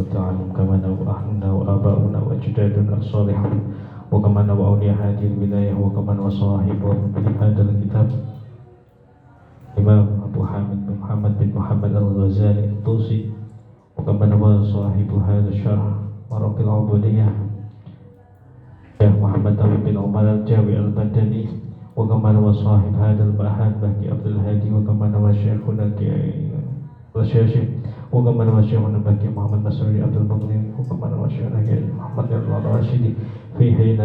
والتعلم كما نوى أهلنا وآباؤنا وأجدادنا الصالحون وكما نوى أولياء هذه الولاية وكما نوى صاحبهم هذا الكتاب Imam Abu Hamid bin Muhammad bin Muhammad al-Ghazali al-Tusi وكما نوى صاحب هذا الشرح مرق العبودية Syekh Muhammad Tawib bin Umar al-Jawi al-Badani وكما نوى صاحب هذا المعهد بهي عبد الهادي وكما نوى شيخنا الشاشي وكما نوى شيخنا بهي محمد مسعود عبد المغني وكما نوى شيخنا محمد الراشدي في حين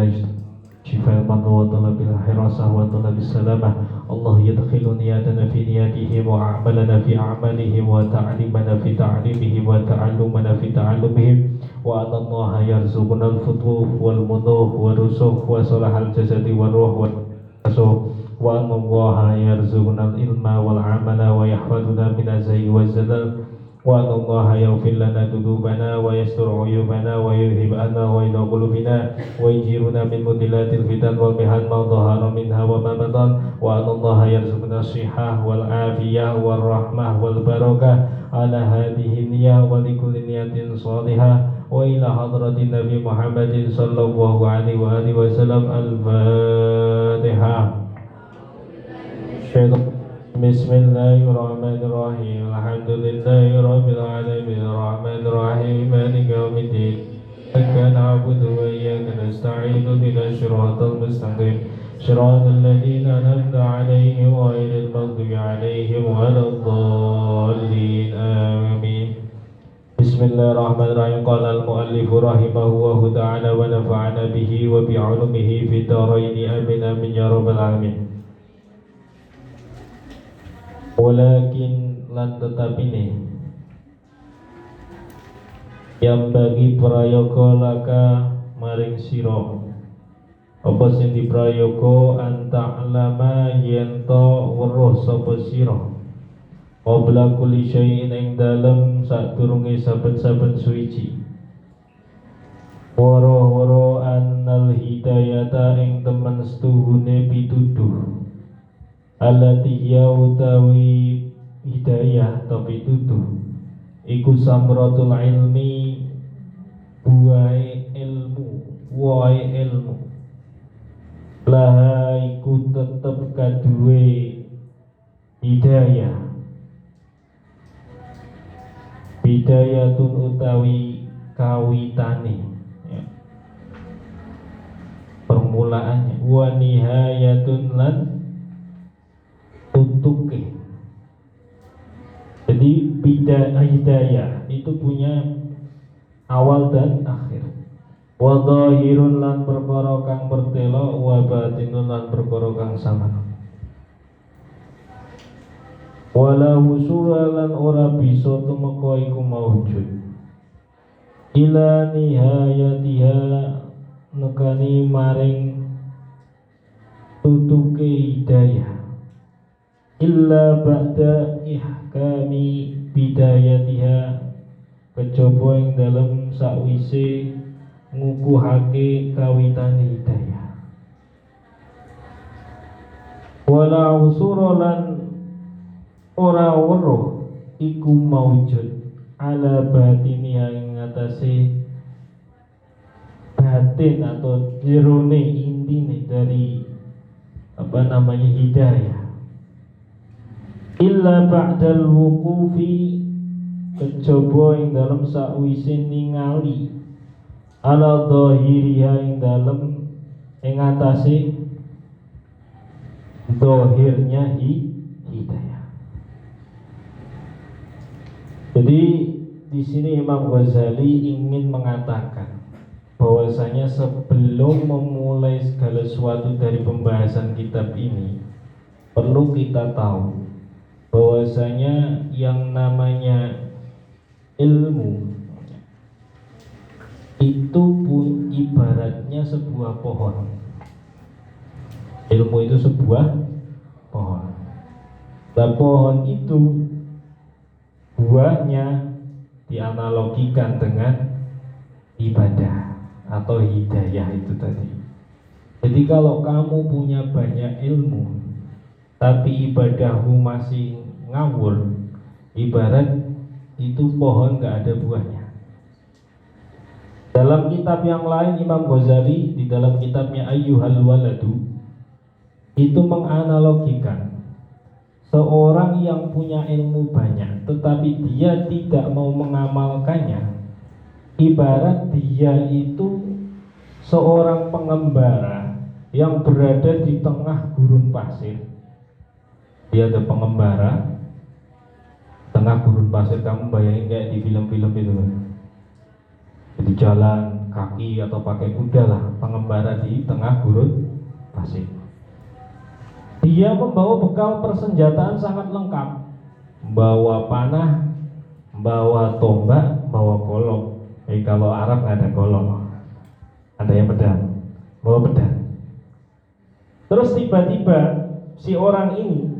شفاء المرضى وطلب الحراسة وطلب السلامة الله يدخل نياتنا في نياتهم وأعمالنا في أعمالهم وتعليمنا في تعليمهم وتعلمنا في تعلمهم وأن الله يرزقنا الفتوح والمنوح والرسوخ وصلاح الجسد والروح والرسوخ وأن الله يرزقنا العلم والعمل ويحفظنا من الزي والزلل وأن الله يغفر لنا ذنوبنا ويستر عيوبنا ويذهب عنا غيظ قلوبنا ويجيرنا من مضلات الفتن والمحن ما ظهر منها وما بطن وأن الله يرزقنا الصحة والعافية والرحمة والبركة على هذه النية ولكل نية صالحة وإلى حضرة النبي محمد صلى الله عليه وآله وسلم الفاتحة. بسم الله الرحمن الرحيم الحمد لله رب العالمين الرحمن الرحيم مالك يوم الدين إياك نعبد وإياك نستعين اهدنا الصراط المستقيم صراط الذين أنعمت عليهم غير المغضوب عليهم ولا الضالين آمين. بسم الله الرحمن الرحيم قال المؤلف رحمه الله تعالى ونفعنا به وبعلومه في الدارين آمين آمين يا رب العالمين. Walakin lan tetapine yang bagi prayoga laka maring sira apa sing diprayoga anta'lama yen to weruh sapa sira qabla kulli syai'in ing dalem sadurunge saben-saben suci waro-waro annal hidayata ing temen setuhune pituduh allati ya utawi hidayah atau pituduh iku samratul ilmi buai ilmu laha iku tetep kaduwe hidayah bidayatun utawi kawitane ya. Permulaannya wa nihayatun lan tutuke. Jadi hidayah itu punya awal dan akhir. Wa dhahirun lan perkara kang bertelo wa batinun lan perkara kang samana. Wala wusula lan ora bisa tumeka iku maujud. Ila nihayatiha nekani maring tutuke hidayah. Illa ba'da ihkami bidayatiha kejaba ing dalem sakwise ngukuhake kawitane hidayah. Wala usura lan ora weruh iku maujud ala batiniha ing atase batin atau jerone intine dari hidayah. Illa ba'dal wuqufi kejaba ing dalem sakwise ningali ala dhahiriha ing dalem ing atase dhahirnya hidayah. Jadi di sini Imam Ghazali ingin mengatakan bahwasanya sebelum memulai segala sesuatu dari pembahasan kitab ini perlu kita tahu bahwasanya yang namanya ilmu itu pun ibaratnya sebuah pohon. Ilmu itu sebuah pohon. Dan pohon itu buahnya dianalogikan dengan ibadah atau hidayah itu tadi. Jadi kalau kamu punya banyak ilmu tapi ibadahmu masih ngawur, ibarat itu pohon gak ada buahnya. Dalam kitab yang lain Imam Ghazali di dalam kitabnya Ayyuhal Waladu itu menganalogikan seorang yang punya ilmu banyak tetapi dia tidak mau mengamalkannya, ibarat dia itu seorang pengembara yang berada di tengah gurun pasir. Dia ada pengembara tengah gurun pasir, kamu bayangin kayak di film-film itu, jadi jalan kaki atau pakai kuda lah, pengembara di tengah gurun pasir. Dia membawa bekal persenjataan sangat lengkap, bawa panah, bawa tombak, bawa golok. Kalau Arab nggak ada golok, ada yang pedang, bawa pedang. Terus tiba-tiba si orang ini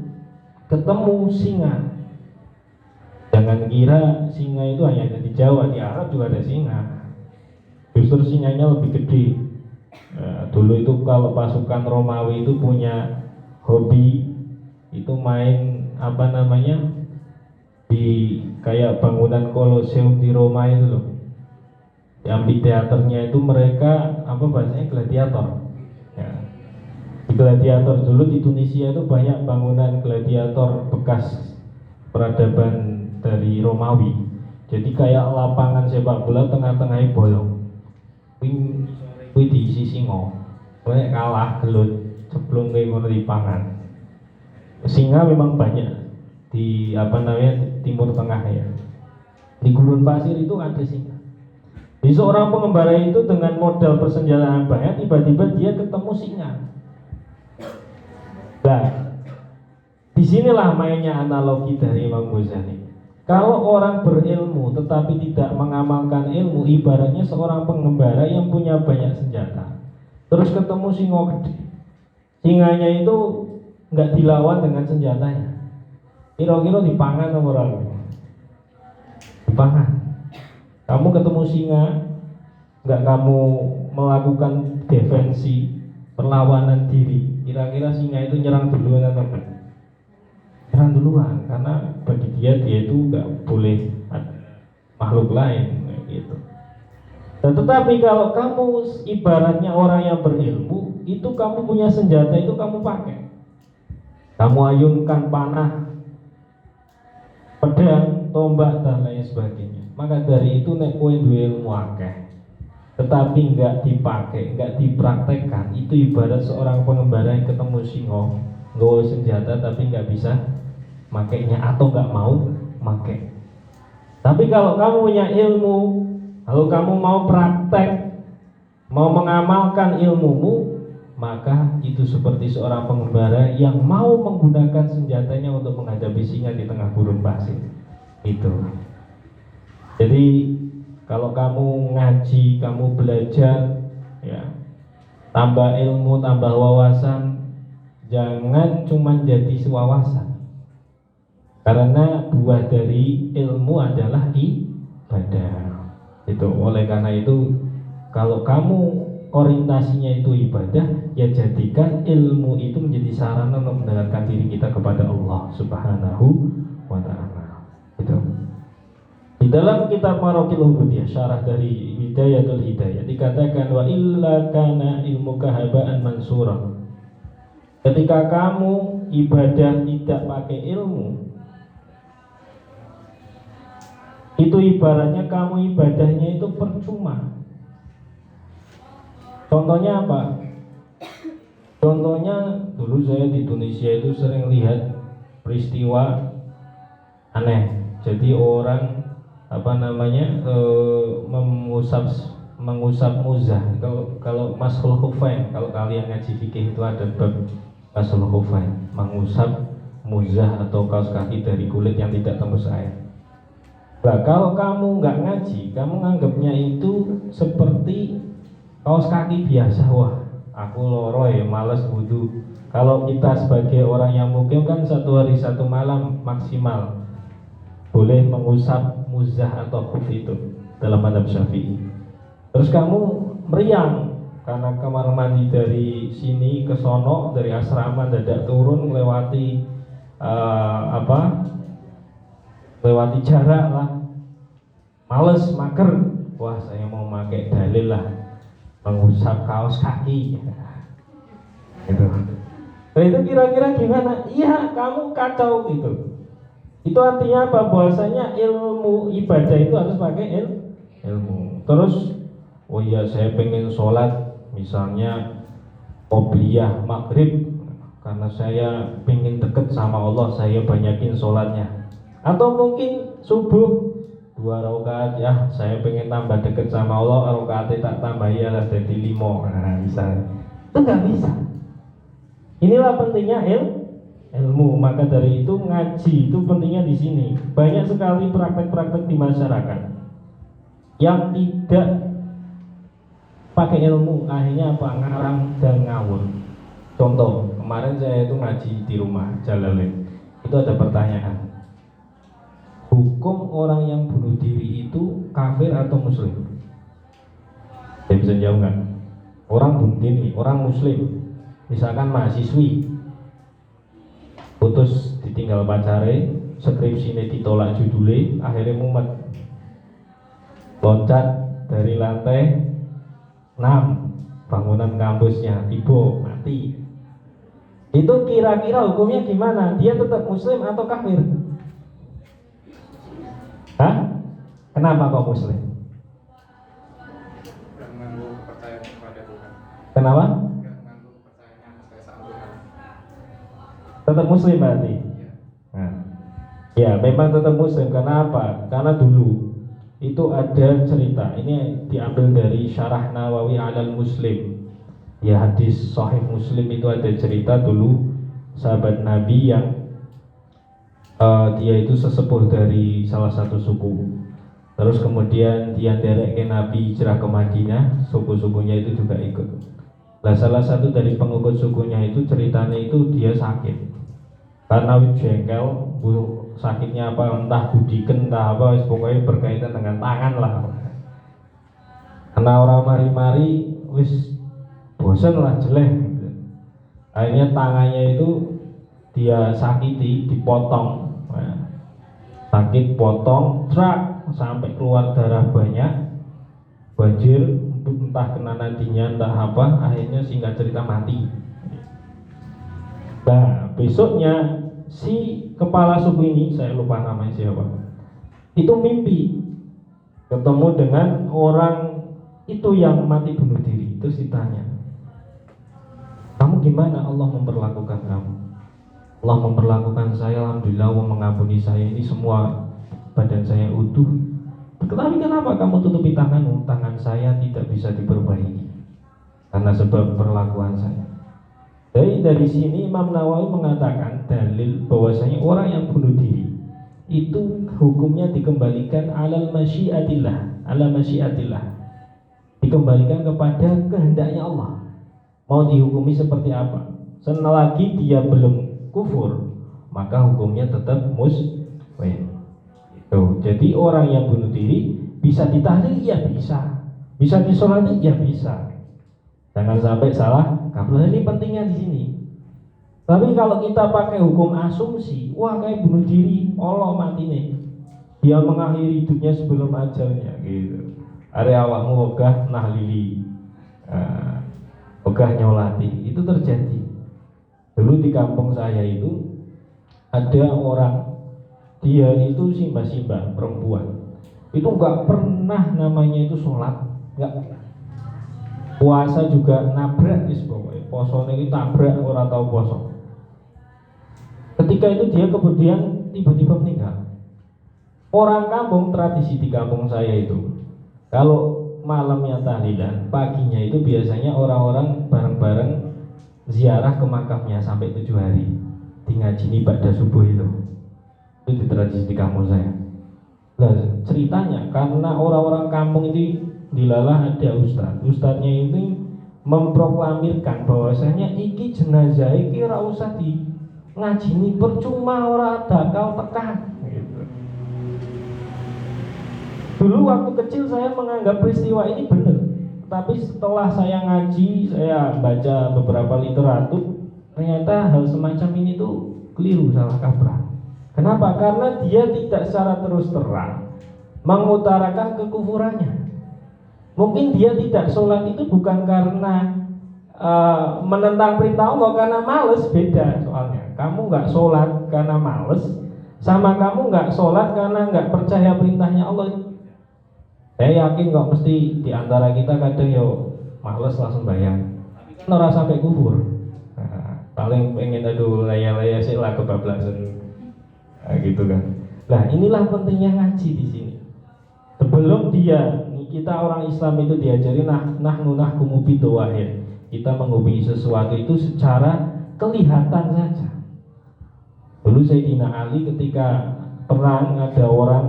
ketemu singa. Jangan kira singa itu hanya ada di Jawa, di Arab juga ada singa. Justru singanya lebih gede. Dulu itu kalau pasukan Romawi itu punya hobi itu main apa namanya di kayak bangunan Koloseum di Roma itu loh. Di amphitheaternya itu mereka apa bahasanya gladiator. Ya. Di gladiator dulu di Tunisia itu banyak bangunan gladiator bekas peradaban dari Romawi. Jadi kayak lapangan sepak bola tengah-tengahnya bolong. Kuwi diisi singa. Kowe kalah gelut, ceblong kayak ngono dipangan. Singa memang banyak di apa namanya Timur Tengah ya. Di gurun pasir itu ada singa. Di seorang pengembara itu dengan modal persenjataan banyak, tiba-tiba dia ketemu singa. Nah, disinilah mainnya analogi dari Imam Ghazali. Kalau orang berilmu tetapi tidak mengamalkan ilmu, ibaratnya seorang pengembara yang punya banyak senjata, terus ketemu singa gede. Singanya itu nggak dilawan dengan senjatanya. Kira-kira dipangan sama orang? Dipangan. Kamu ketemu singa, nggak kamu melakukan defensi, perlawanan diri, kira-kira singa itu nyerang duluan atau enggak? Nyerang duluan, karena bagi dia itu nggak boleh ada makhluk lain gitu. Dan tetapi kalau kamu ibaratnya orang yang berilmu, itu kamu punya senjata itu kamu pakai. Kamu ayunkan panah, pedang, tombak dan lain sebagainya. Maka dari itu nek kowe duwe ilmu akeh, tetapi enggak dipakai, enggak dipraktekkan, itu ibarat seorang pengembara yang ketemu singa, nggawa senjata tapi enggak bisa makainya atau enggak mau pakai. Tapi kalau kamu punya ilmu, kalau kamu mau praktek, mau mengamalkan ilmumu, maka itu seperti seorang pengembara yang mau menggunakan senjatanya untuk menghadapi singa di tengah gurun pasir. Itu. Jadi kalau kamu ngaji, kamu belajar, ya, tambah ilmu, tambah wawasan, jangan cuma jadi wawasan. Karena buah dari ilmu adalah ibadah. Itu oleh karena itu kalau kamu orientasinya itu ibadah, ya jadikan ilmu itu menjadi sarana untuk mendekatkan diri kita kepada Allah Subhanahu wa ta'ala. Itu. Di dalam kitab Maraqil Ubudiyah, syarah dari Hidayatul Hidayah, dikatakan wa illa kana ilmuka haba'an mansura. Ketika kamu ibadah tidak pakai ilmu, itu ibaratnya kamu ibadahnya itu percuma. Contohnya apa? Contohnya dulu saya di Indonesia itu sering lihat peristiwa aneh. Jadi orang apa namanya mengusap muzah. Kalau Mashul Khufain, kalau kalian ngaji fikih itu ada bab Mashul Khufain, mengusap muzah atau kaos kaki dari kulit yang tidak tembus air. Nah, kalau kamu nggak ngaji, kamu nganggapnya itu seperti kaos kaki biasa. Wah, aku loro ya, males wudu. Kalau kita sebagai orang yang mukim kan satu hari satu malam maksimal boleh mengusap muzah atau khuf itu dalam mazhab Syafi'i. Terus kamu meriang karena kamar mandi dari sini ke sono, dari asrama dadak turun melewati lewati jarak lah, males, mager, wah saya mau pakai dalil lah mengusap kaos kaki gitu. Nah, itu kira-kira gimana? Iya, kamu kacau gitu. Itu artinya apa? Bahwasanya ilmu ibadah itu harus pakai ilmu. Terus, oh iya saya pengen sholat misalnya qobliyah maghrib karena saya pengen deket sama Allah, saya banyakin sholatnya. Atau mungkin subuh 2 rakaat, ya saya pengen tambah deket sama Allah, rakaatnya tak tambah ya lah jadi 5. Nah, bisa. Itu nggak bisa. Inilah pentingnya ilmu. Maka dari itu ngaji itu pentingnya di sini. Banyak sekali praktek-praktek di masyarakat yang tidak pakai ilmu, akhirnya apa? Ngarang dan ngawur. Contoh, kemarin saya itu ngaji di rumah Jalalain. Itu ada pertanyaan. Hukum orang yang bunuh diri itu kafir atau muslim? Saya bisa jawab nggak? Orang bunuh diri, orang muslim. Misalkan mahasiswi putus ditinggal pacare, skripsinya ditolak judulnya, akhirnya mumet loncat dari lantai 6 bangunan kampusnya, tiba mati. Itu kira-kira hukumnya gimana? Dia tetap muslim atau kafir? Hah? Kenapa kok muslim? Kenapa? Tetap muslim berarti. Nah, ya memang tetap muslim. Karena apa? Karena dulu itu ada cerita. Ini diambil dari Syarah Nawawi Alal Muslim. Ya hadis Sahih Muslim itu ada cerita dulu sahabat Nabi yang dia itu sesepuh dari salah satu suku. Terus kemudian dia derek ke Nabi hijrah ke Madinah, suku-sukunya itu juga ikut. Nah, salah satu dari pengikut sukunya itu ceritanya itu dia sakit. Karena jengkel, sakitnya apa entah budiken entah apa, pokoknya berkaitan dengan tangan lah. Karena orang mari-mari wis bosan lah jelek. Akhirnya tangannya itu dia sakiti, dipotong. Nah, sakit potong, trak sampai keluar darah banyak, banjir, entah kena nantinya entah apa, akhirnya singkat cerita mati. Nah, besoknya si kepala suku ini, saya lupa namanya siapa, itu mimpi ketemu dengan orang itu yang mati bunuh diri. Terus ditanya, kamu gimana Allah memperlakukan kamu? Allah memperlakukan saya, alhamdulillah Allah mengampuni saya, ini semua badan saya utuh. Tapi kenapa kamu tutupi tanganmu? Tangan saya tidak bisa diperbaiki karena sebab perlakuan saya. Dari sini Imam Nawawi mengatakan dalil bahwasanya orang yang bunuh diri itu hukumnya dikembalikan ala masyiatillah, dikembalikan kepada kehendaknya Allah. Mau dihukumi seperti apa? Selagi dia belum kufur, maka hukumnya tetap muslim. Jadi orang yang bunuh diri bisa ditahlil, ya bisa. Bisa disolati, ya bisa. Jangan sampai salah kaprah. Ini pentingnya di sini. Tapi kalau kita pakai hukum asumsi, wah kayak bunuh diri, Allah mati nih, dia mengakhiri hidupnya sebelum ajalnya, gitu. Ada awakmu wegah nahlili, wegah nyolati, itu terjadi. Dulu di kampung saya itu ada orang, dia itu simbah-simbah perempuan, itu nggak pernah namanya itu sholat, nggak. Puasa juga nabrak, posone itu tabrak, orang tahu poso. Ketika itu dia kemudian tiba-tiba meninggal. Orang kampung, tradisi di kampung saya itu, kalau malamnya tahlilan, paginya itu biasanya orang-orang bareng-bareng ziarah ke makamnya sampai 7 hari. Di ngaji pada subuh itu di tradisi di kampung saya. Nah, ceritanya karena orang-orang kampung itu dilalah ada ustadznya ini memproklamirkan bahwasanya iki jenazah iki ora usah di ngajini, percuma ora bakal tekan gitu. Dulu waktu kecil saya menganggap peristiwa ini benar, tapi setelah saya ngaji, saya baca beberapa literatur, ternyata hal semacam ini tuh keliru, salah kaprah. Kenapa? Karena dia tidak secara terus terang mengutarakan kekufurannya. Mungkin dia tidak sholat itu bukan karena menentang perintah Allah, karena males. Beda soalnya. Kamu nggak sholat karena males, sama kamu nggak sholat karena nggak percaya perintahnya Allah. Saya yakin kok mesti di antara kita kadang yo males langsung bayang. Kan ora sampai kufur. Nah, paling pengen aduh laya-laya sih lah kebablasan. Nah, gitu kan. Nah, inilah pentingnya ngaji di sini. Sebelum kita orang Islam itu diajari nahnu nahkumu bidawahir. Kita menghubungi sesuatu itu secara kelihatan saja. Dulu Sayyidina Ali ketika perang, ada orang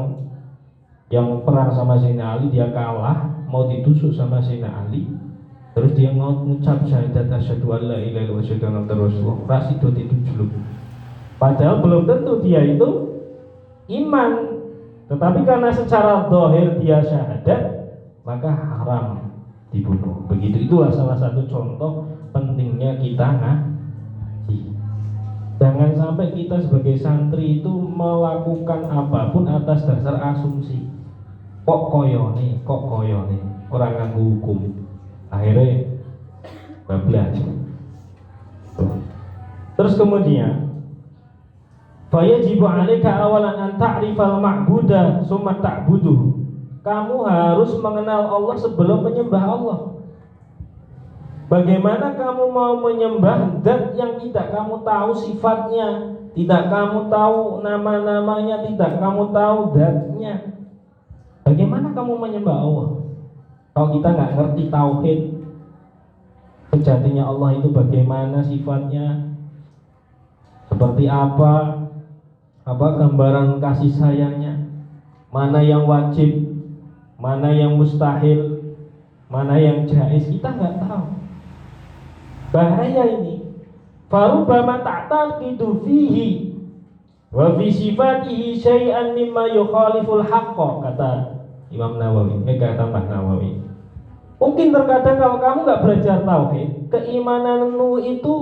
yang perang sama Sayyidina Ali, dia kalah, mau ditusuk sama Sayyidina Ali. Terus dia mengucap syahadat asyhadu an la ilaha illallah wa asyhadu anna muhammadar rasulullah. Rasidot itu juluk. Padahal belum tentu dia itu iman. Tetapi karena secara zahir dia syahadat, maka haram dibunuh. Begitu, itulah salah satu contoh pentingnya kita ngaji. Jangan sampai kita sebagai santri itu melakukan apapun atas dasar asumsi. Kok koyone, orang nganggo hukum. Akhirnya bablas. Terus kemudian fayajibu 'alaika awalan an ta'rifal ma'buda summa ta'buduhu. Kamu harus mengenal Allah sebelum menyembah Allah. Bagaimana kamu mau menyembah zat yang tidak kamu tahu sifatnya, tidak kamu tahu nama-namanya, tidak kamu tahu zatnya? Bagaimana kamu menyembah Allah kalau kita nggak ngerti tauhid, sejatinya Allah itu bagaimana sifatnya, seperti apa gambaran kasih sayangnya, mana yang wajib, mana yang mustahil, mana yang jaiz, kita nggak tahu. Bahaya ini. Farubama ta'taqidu fihi wa fi sifatihi syai'an mimma yukhaliful haqqa, kata Imam Nawawi, kata Mbah Nawawi. Mungkin terkadang kalau kamu nggak belajar tauhid, keimananmu itu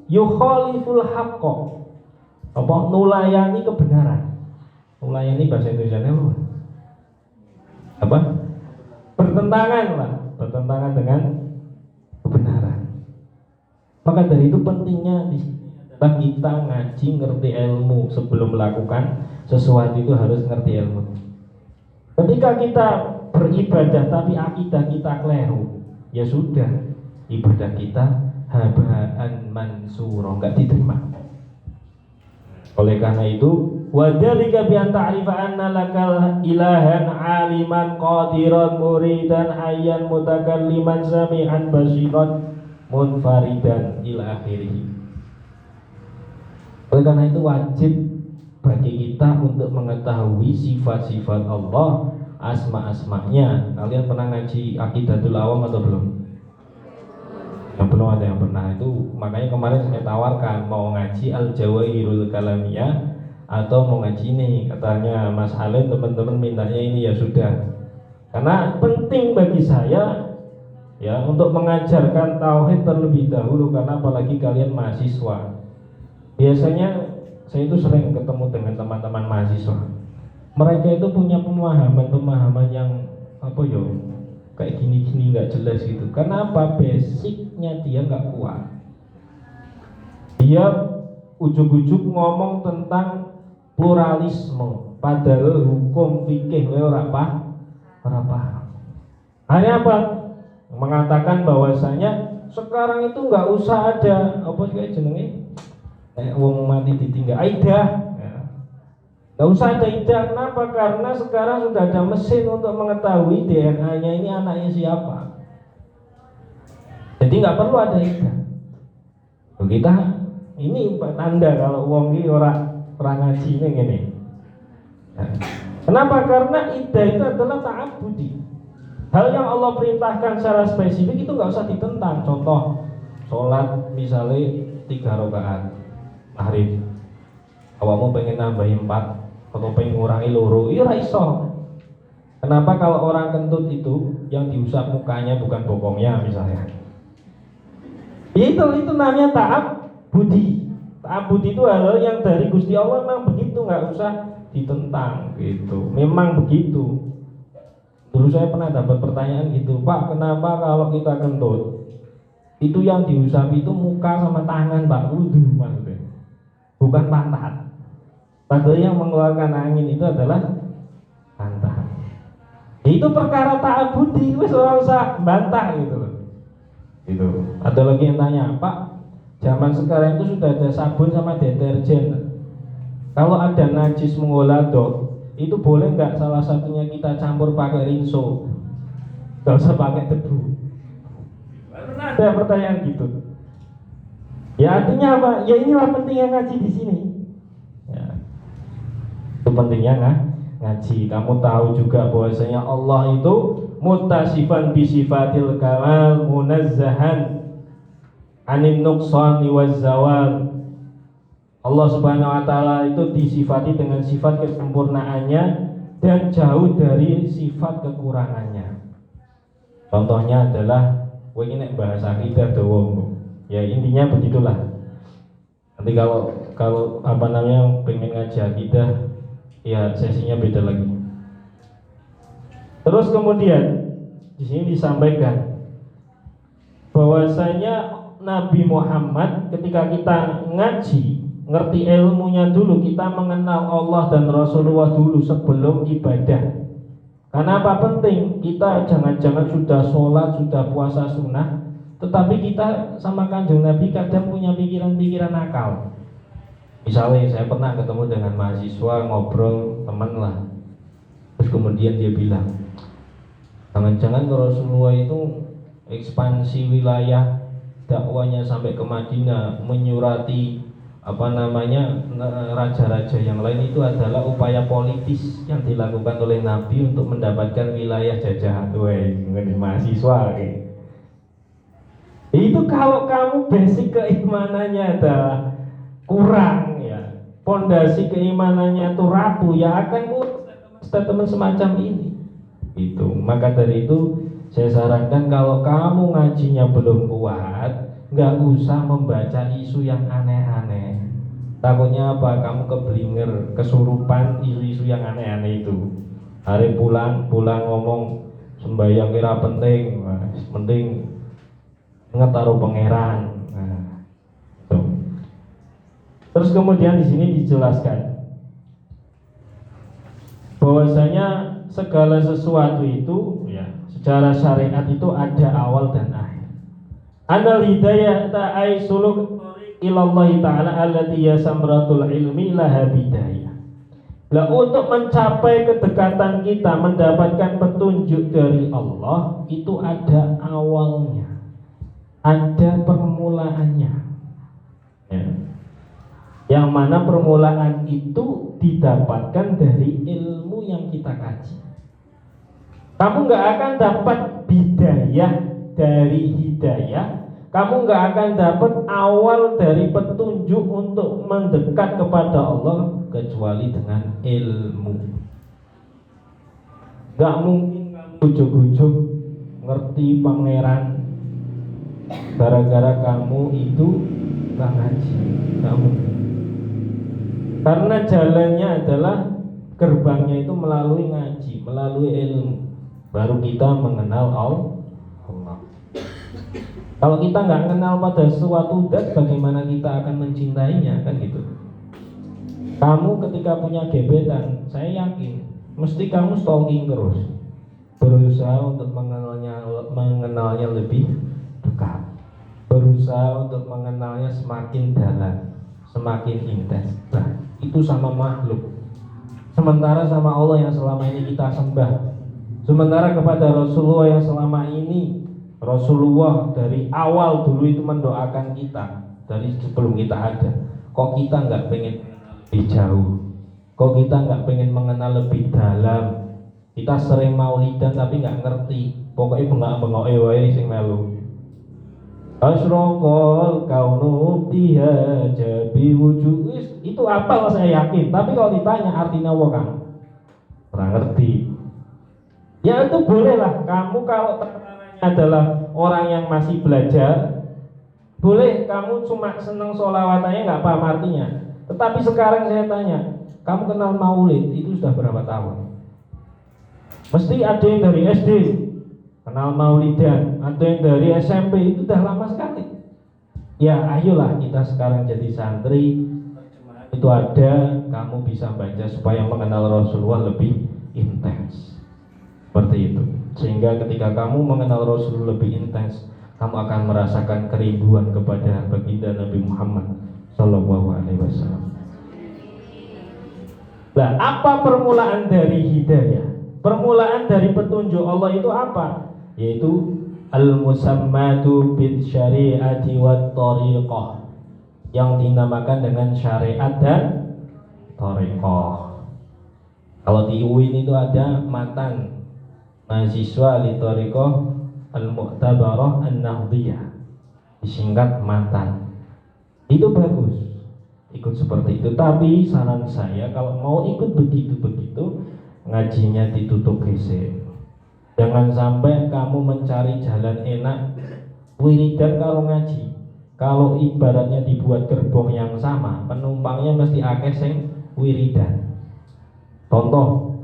yukhaliful haqqa, apa nulayani kebenaran. Nulayani bahasa Indonesianya apa? Bertentangan dengan kebenaran. Maka dari itu pentingnya kita ngaji, ngerti ilmu sebelum melakukan sesuatu itu harus ngerti ilmu. Ketika kita beribadah tapi akidah kita keliru, ya sudah, ibadah kita habaan mansura, enggak diterima. Oleh karena itu, wadzalika bi an ta'rifa anna lakal ilahan aliman qadiran muridan hayyan mutakalliman sami'an basiran munfaridan ila akhirih. Oleh karena itu wajib bagi kita untuk mengetahui sifat-sifat Allah, asma-asmanya. Kalian pernah ngaji Aqidatul Awam atau belum? Yang belum ada yang pernah itu, makanya kemarin saya tawarkan mau ngaji Al-Jawahirul Kalamiyah atau mau ngaji ini. Katanya Mas Halid, teman-teman mintanya ini, ya sudah. Karena penting bagi saya ya untuk mengajarkan tauhid terlebih dahulu, karena apalagi kalian mahasiswa. Biasanya saya itu sering ketemu dengan teman-teman mahasiswa. Mereka itu punya pemahaman yang apa yo, kayak gini-gini nggak jelas gitu. Karena apa? Basicnya dia nggak kuat. Dia ujuk-ujuk ngomong tentang pluralisme, padahal hukum fikih ora paham. Hanya apa? Mengatakan bahwasanya sekarang itu nggak usah ada apa kayak jenenge wong mati ditinggal aidah. Nggak usah ada idah. Kenapa? Karena sekarang sudah ada mesin untuk mengetahui DNA-nya ini anaknya siapa. Jadi nggak perlu ada idah. Kita ini tanda kalau wong ini orang ngaji ini. Kenapa? Karena idah itu adalah ta'abudi. Hal yang Allah perintahkan secara spesifik itu nggak usah ditentang. Contoh, sholat misalnya 3 rakaat maghrib, awakmu pengen nambahin 4 atau pengen ngurangi loro, iya iso. Kenapa? Kalau orang kentut itu yang diusap mukanya bukan bokongnya misalnya, itu namanya ta'abudi. Ta'abudi itu hal yang dari Gusti Allah memang begitu, nggak usah ditentang gitu. Memang begitu. Dulu saya pernah dapat pertanyaan gitu, Pak, kenapa kalau kita kentut itu yang diusap itu muka sama tangan, Pak? Wudhu maksudnya, bukan pantat. Padahal yang mengeluarkan angin itu adalah pantat. Itu perkara ta'abudi, wis ora usah bantah gitu loh. Gitu. Ada lagi yang tanya, Pak, zaman sekarang itu sudah ada sabun sama deterjen. Kalau ada najis mengolado, itu boleh nggak salah satunya kita campur pakai rinso? Nggak usah pakai debu. Pernah ada pertanyaan gitu. Ya artinya apa? Ya inilah pentingnya ngaji di sini. Ya. Itu pentingnya ngaji. Kamu tahu juga bahwasanya Allah itu muttasifan bi sifatil kamal munazzahan anin nuqsani waz zawal. Allah Subhanahu wa taala itu disifati dengan sifat kesempurnaannya dan jauh dari sifat kekurangannya. Contohnya adalah ini nek bahasa akidah dawa. Ya intinya begitulah. Nanti kalau apa namanya pengen ngaji akidah, ya sesinya beda lagi. Terus kemudian di sini disampaikan bahwasanya Nabi Muhammad ketika kita ngaji, ngerti ilmunya dulu, kita mengenal Allah dan Rasulullah dulu sebelum ibadah. Karena apa penting? Kita jangan-jangan sudah sholat, sudah puasa sunnah, tetapi kita sama Kanjeng Nabi kadang punya pikiran-pikiran nakal. Misalnya saya pernah ketemu dengan mahasiswa, ngobrol teman lah, terus kemudian dia bilang, jangan-jangan Rasulullah itu ekspansi wilayah dakwanya sampai ke Madinah, menyurati apa namanya raja-raja yang lain itu adalah upaya politis yang dilakukan oleh Nabi untuk mendapatkan wilayah jajahan. Ini mahasiswa itu kalau kamu basic keimanannya adalah kurang, ya pondasi keimanannya itu rapuh, ya akan statement semacam ini. Itu maka dari itu saya sarankan kalau kamu ngajinya belum kuat, nggak usah membaca isu yang aneh-aneh. Takutnya apa? Kamu keblinger, kesurupan isu-isu yang aneh-aneh itu. Hari pulang ngomong sembahyang kira penting, penting ngetaruh pangeran. Nah, tuh. Terus kemudian di sini dijelaskan bahwasanya segala sesuatu itu ya secara syariat itu ada awal dan akhir. Anal hidayah ta'ai suluk ilallahi ta'ala allati ya samratul ilmi laha bidayah. Lah untuk mencapai kedekatan kita, mendapatkan petunjuk dari Allah, itu ada awalnya, ada permulaannya, ya. Yang mana permulaan itu didapatkan dari ilmu yang kita kaji. Kamu nggak akan dapat bidayah dari hidayah, kamu nggak akan dapat awal dari petunjuk untuk mendekat kepada Allah kecuali dengan ilmu. Nggak mungkin kamu ujuk-ujuk ngerti pangeran gara-gara kamu itu nggak ngaji, nggak mungkin. Karena jalannya adalah gerbangnya itu melalui ngaji, melalui ilmu, baru kita mengenal Allah. Kalau kita nggak kenal pada suatu zat, bagaimana kita akan mencintainya, kan gitu. Kamu ketika punya gebetan, saya yakin mesti kamu stalking terus, berusaha untuk mengenalnya lebih dekat, berusaha untuk mengenalnya semakin dalam, semakin intens. Nah, itu sama makhluk. Sementara sama Allah yang selama ini kita sembah, sementara kepada Rasulullah yang selama ini Rasulullah dari awal dulu itu mendoakan kita dari sebelum kita ada. Kok kita nggak pengen lebih jauh? Kok kita nggak pengen mengenal lebih dalam? Kita sering maulidan tapi nggak ngerti. Pokoknya bengak-bengok wae sing melu. Asraqal kaunu biha jabi wujud. Itu apa saya yakin. Tapi kalau ditanya artinya apa kamu? Kurang ngerti. Ya itu bolehlah kamu kalau adalah orang yang masih belajar, boleh kamu cuma seneng sholawatannya nggak paham artinya. Tetapi sekarang saya tanya, kamu kenal maulid itu sudah berapa tahun? Mesti ada yang dari SD kenal maulidan, ada yang dari SMP, itu udah lama sekali. Ya ayolah kita sekarang jadi santri, itu ada, kamu bisa baca supaya mengenal Rasulullah lebih intens. Seperti itu. Sehingga ketika kamu mengenal Rasul lebih intens, kamu akan merasakan kerinduan kepada baginda Nabi Muhammad Sallallahu Alaihi Wasallam. Nah, apa permulaan dari hidayah? Permulaan dari petunjuk Allah itu apa? Yaitu al-musammatu bil syari'ati wat thariqah, yang dinamakan dengan syariat dan thariqah. Kalau di UIN itu ada matan mahasiswa li thariqah al-mu'tabarah an-nahdiyah, disingkat matan. Itu bagus, ikut seperti itu. Tapi saran saya kalau mau ikut begitu-begitu, ngajinya ditutup GC. Jangan sampai kamu mencari jalan enak wiridan karo ngaji. Kalau ibaratnya dibuat gerbong yang sama, penumpangnya mesti akeh sing wiridan. Contoh,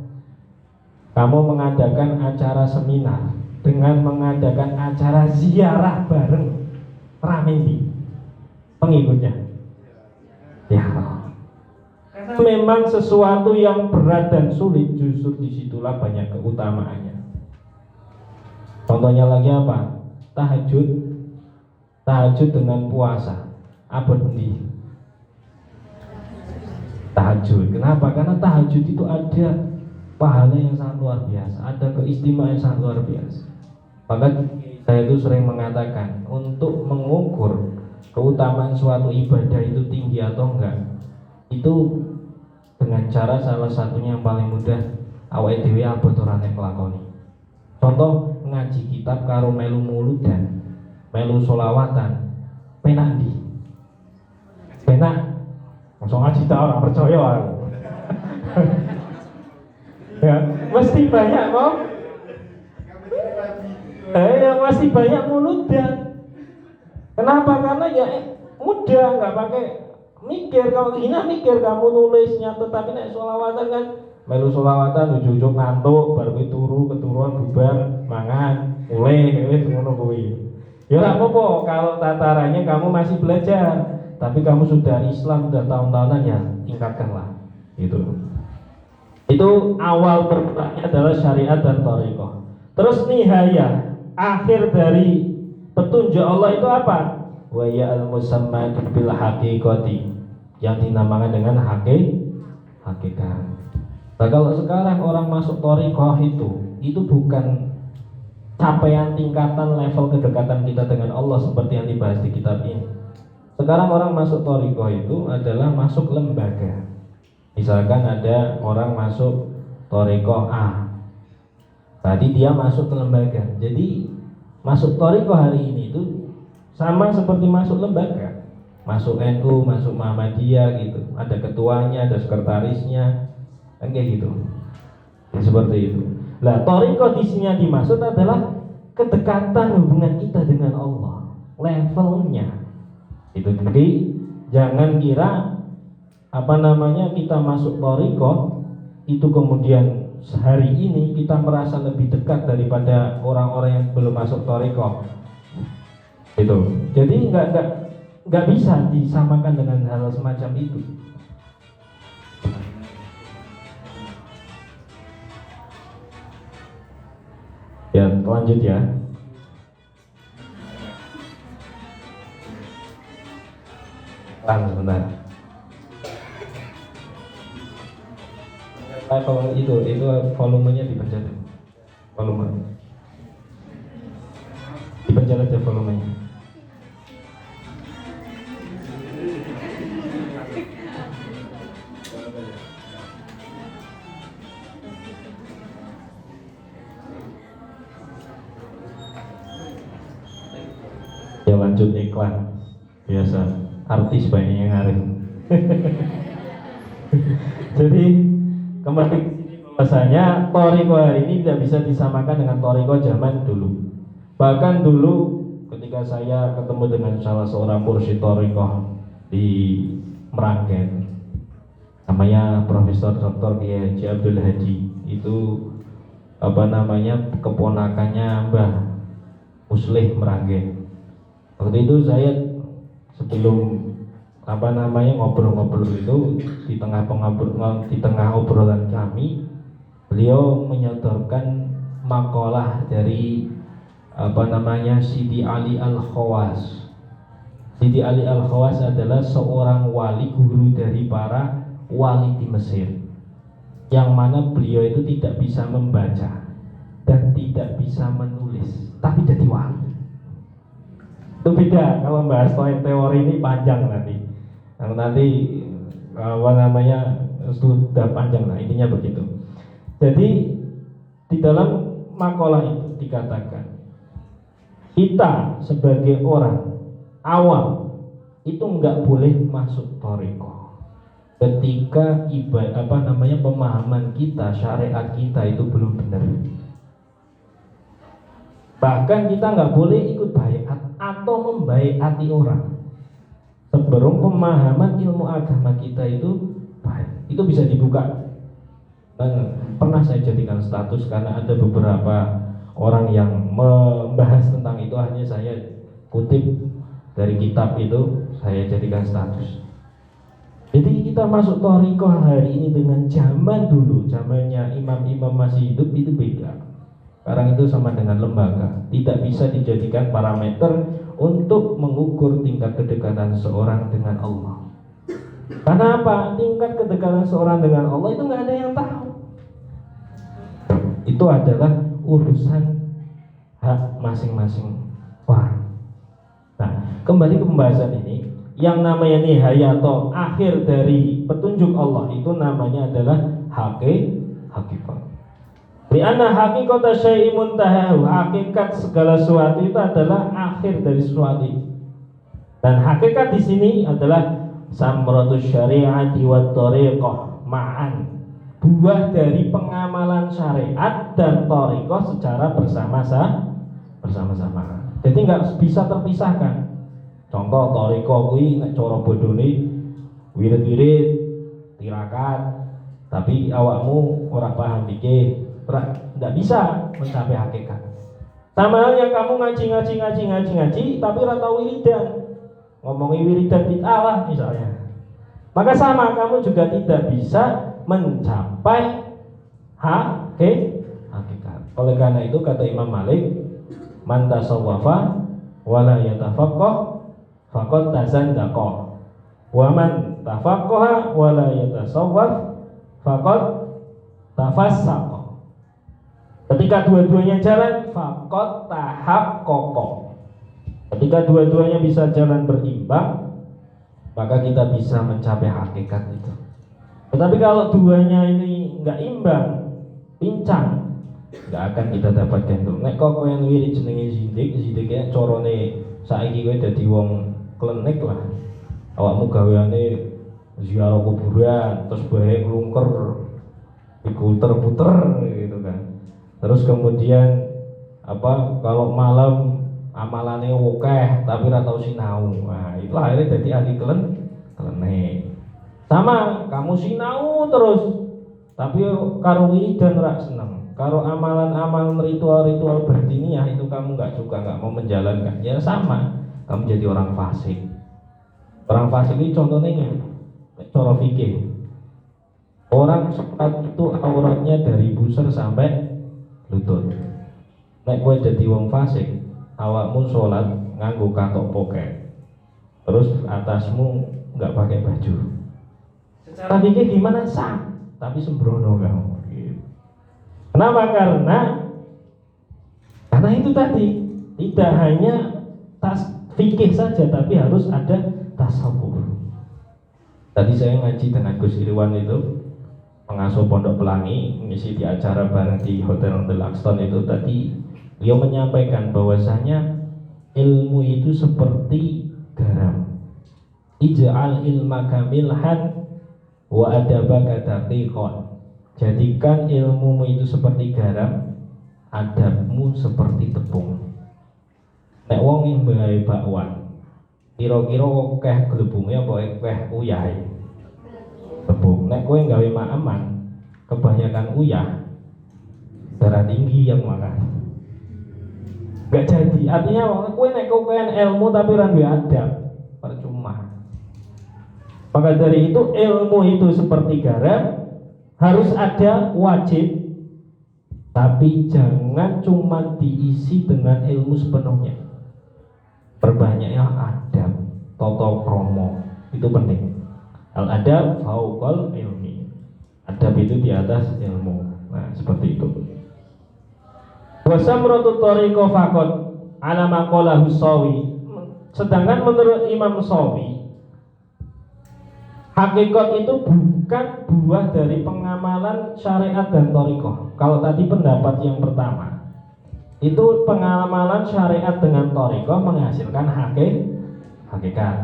kamu mengadakan acara seminar dengan mengadakan acara ziarah bareng, rame di pengikutnya. Ya, memang sesuatu yang berat dan sulit, justru disitulah banyak keutamaannya. Contohnya lagi apa? Tahajud dengan puasa. Apa nih? Tahajud. Kenapa? Karena tahajud itu ada pahala yang sangat luar biasa, ada keistimewaan yang sangat luar biasa. Maka saya itu sering mengatakan, untuk mengukur keutamaan suatu ibadah itu tinggi atau enggak, itu dengan cara salah satunya yang paling mudah, awake dhewe abot ora nek nglakoni. Contoh, ngaji kitab karo melu muludan, melu solawatan, penak ndi? Penak. Mosok ngaji ta ora percaya aku. Ya, mesti banyak kok. Ya masih banyak muludan. Kenapa? Karena ya mudah, nggak pakai mikir. Kalau hina mikir kamu nulis nyatet, tapi nek solawatan kan melu solawatan ujug-ujug ngantuk, baru turu keturuan bubar mangan mulai wis ngono kuwi. Ya ora apa-apa kalau tatarannya kamu masih belajar, tapi kamu sudah Islam sudah tahun-tahunan, ya tingkatkanlah itu. Itu awal permulaan adalah syariat dan thariqah. Terus nihayah, akhir dari petunjuk Allah itu apa? Wa ya al-musammatu bil haqiqati, yang dinamakan dengan hakikat. Nah, kalau sekarang orang masuk thariqah itu bukan capaian tingkatan level kedekatan kita dengan Allah seperti yang dibahas di kitab ini. Sekarang orang masuk thariqah itu adalah masuk lembaga. Misalkan ada orang masuk thariqah A, tadi dia masuk ke lembaga. Jadi masuk thariqah hari ini itu sama seperti masuk lembaga, masuk NU, masuk Muhammadiyah gitu. Ada ketuanya, ada sekretarisnya, kan kayak gitu. Ya, seperti itu. Nah, thariqah di sini yang dimaksud adalah kedekatan hubungan kita dengan Allah, levelnya. Itu jadi jangan kira kita masuk thariqah itu kemudian sehari ini kita merasa lebih dekat daripada orang-orang yang belum masuk thariqah. Itu. Jadi nggak bisa disamakan dengan hal semacam itu. Ya, lanjut ya. Sebentar. Kalau itu volumenya dipencet. Volume. Dipencet aja volumenya. Ya lanjut iklan. Biasa artis banyak yang ngaring. Jadi kembali bahasanya thariqah hari ini tidak bisa disamakan dengan thariqah zaman dulu. Bahkan dulu ketika saya ketemu dengan salah seorang mursyid thariqah di Meranggen, namanya Profesor Dr. Kiai Haji Abdul Hadi, itu keponakannya Mbah Muslih Merangge. Waktu itu saya sebelum ngobrol-ngobrol itu di tengah obrolan kami, beliau menyodorkan makalah dari Sidi Ali Al-Khawas. Sidi Ali Al-Khawas adalah seorang wali, guru dari para wali di Mesir, yang mana beliau itu tidak bisa membaca dan tidak bisa menulis, tapi jadi wali. Itu beda. Kalau bahas teori ini panjang nanti. Sudah panjang lah, intinya begitu. Jadi di dalam makalah itu dikatakan, kita sebagai orang awam itu nggak boleh masuk thariqah ketika pemahaman kita, syariat kita itu belum benar. Bahkan kita nggak boleh ikut baiat atau membaiati orang sebelum pemahaman ilmu agama kita itu baik. Itu bisa dibuka. Pernah saya jadikan status karena ada beberapa orang yang membahas tentang itu, hanya saya kutip dari kitab itu, saya jadikan status. Jadi kita masuk thariqah hari ini dengan zaman dulu, zamannya imam-imam masih hidup, itu beda. Sekarang itu sama dengan lembaga, tidak bisa dijadikan parameter untuk mengukur tingkat kedekatan seorang dengan Allah. Karena apa? Tingkat kedekatan seorang dengan Allah itu nggak ada yang tahu. Itu adalah urusan hak masing-masing orang. Nah, kembali ke pembahasan ini, yang namanya nihaya atau akhir dari petunjuk Allah itu namanya adalah hakikat. Lianna hakikata syai'in muntahahu, hakikat segala sesuatu itu adalah akhir dari sesuatu. Dan hakikat di sini adalah samratus syari'ati wat thariqah ma'an, buah dari pengamalan syariat dan thariqah secara bersama-sama. Jadi nggak bisa terpisahkan. Contoh thariqah kuwi nek cara bodone wirid-wirid tirakat, tapi awakmu ora paham fikih, tidak bisa mencapai hakikat. Sama halnya kamu ngaji, tapi ora tau wiridan, ngomongi wiridan bid'ah lah misalnya. Maka sama, kamu juga tidak bisa mencapai hakikat. Oleh karena itu kata Imam Malik, man tasawwafa wala yatafaqqah faqad tazandaqa, wa man tafaqqaha wala yatasawwaf faqad tafassaqa. Ketika dua-duanya jalan, faqad tahaqqaqa. Ketika dua-duanya bisa jalan berimbang, maka kita bisa mencapai hakikat itu. Tetapi kalau duanya ini nggak imbang, pincang, nggak akan kita dapatkan itu. Nek kok kowe wirid jenenge zidike carane saiki kowe dadi wong klenik lah. Awakmu gaweane ziarah kuburan, terus bae nglungker diputer-puter gitu kan. Terus kemudian kalau malam amalane akeh tapi ora tau sinau. Nah, itu akhirnya dadi ahli klenik. Sama, kamu sinau terus tapi karo wiridan ora seneng. Karo amalan-amalan ritual-ritual batiniah itu kamu nggak suka, nggak mau menjalankan. Ya sama, kamu jadi orang fasik. Orang fasik ini contohnya ini, cara fikih. Orang sholat itu auratnya dari pusar sampai lutut. Nek kowe dadi wong fasik, awakmu sholat nganggo katok poket, terus atasmu nggak pakai baju. Secara fikih gimana sah, tapi sembrono kamu. Kenapa? Karena itu tadi tidak hanya fikih saja, tapi harus ada tasawuf. Tadi saya ngaji dengan Gus Irwan itu, pengasuh Pondok Pelangi, ngisi di acara bareng di Hotel The Lakston itu. Tadi beliau menyampaikan bahwasanya ilmu itu seperti garam. Ij'al ilmaka milhan wa adabaka daqiqan. Jadikan ilmumu itu seperti garam, adabmu seperti tepung. Nek wong yang bahaya bakwan, kira-kira keh gelembungnya apa keh uyah tepung. Nek kowe gawe maaman kebanyakan uyah, darah tinggi yang makan. Gak jadi, artinya kowe nek kowean ilmu tapi ora duwe adab, percuma. Maka dari itu ilmu itu seperti garam, harus ada wajib, tapi jangan cuma diisi dengan ilmu sepenuhnya. Perbanyaknya adab, tata krama, itu penting. Al adab fauqal ilmi. Adab itu di atas ilmu. Nah, seperti itu. Wa samratu tariqa faqat ala maqalahu Sawi. Sedangkan menurut Imam Sawi, hakikat itu bukan buah dari pengamalan syariat dan thariqah. Kalau tadi pendapat yang pertama, itu pengamalan syariat dengan thariqah menghasilkan hakikat.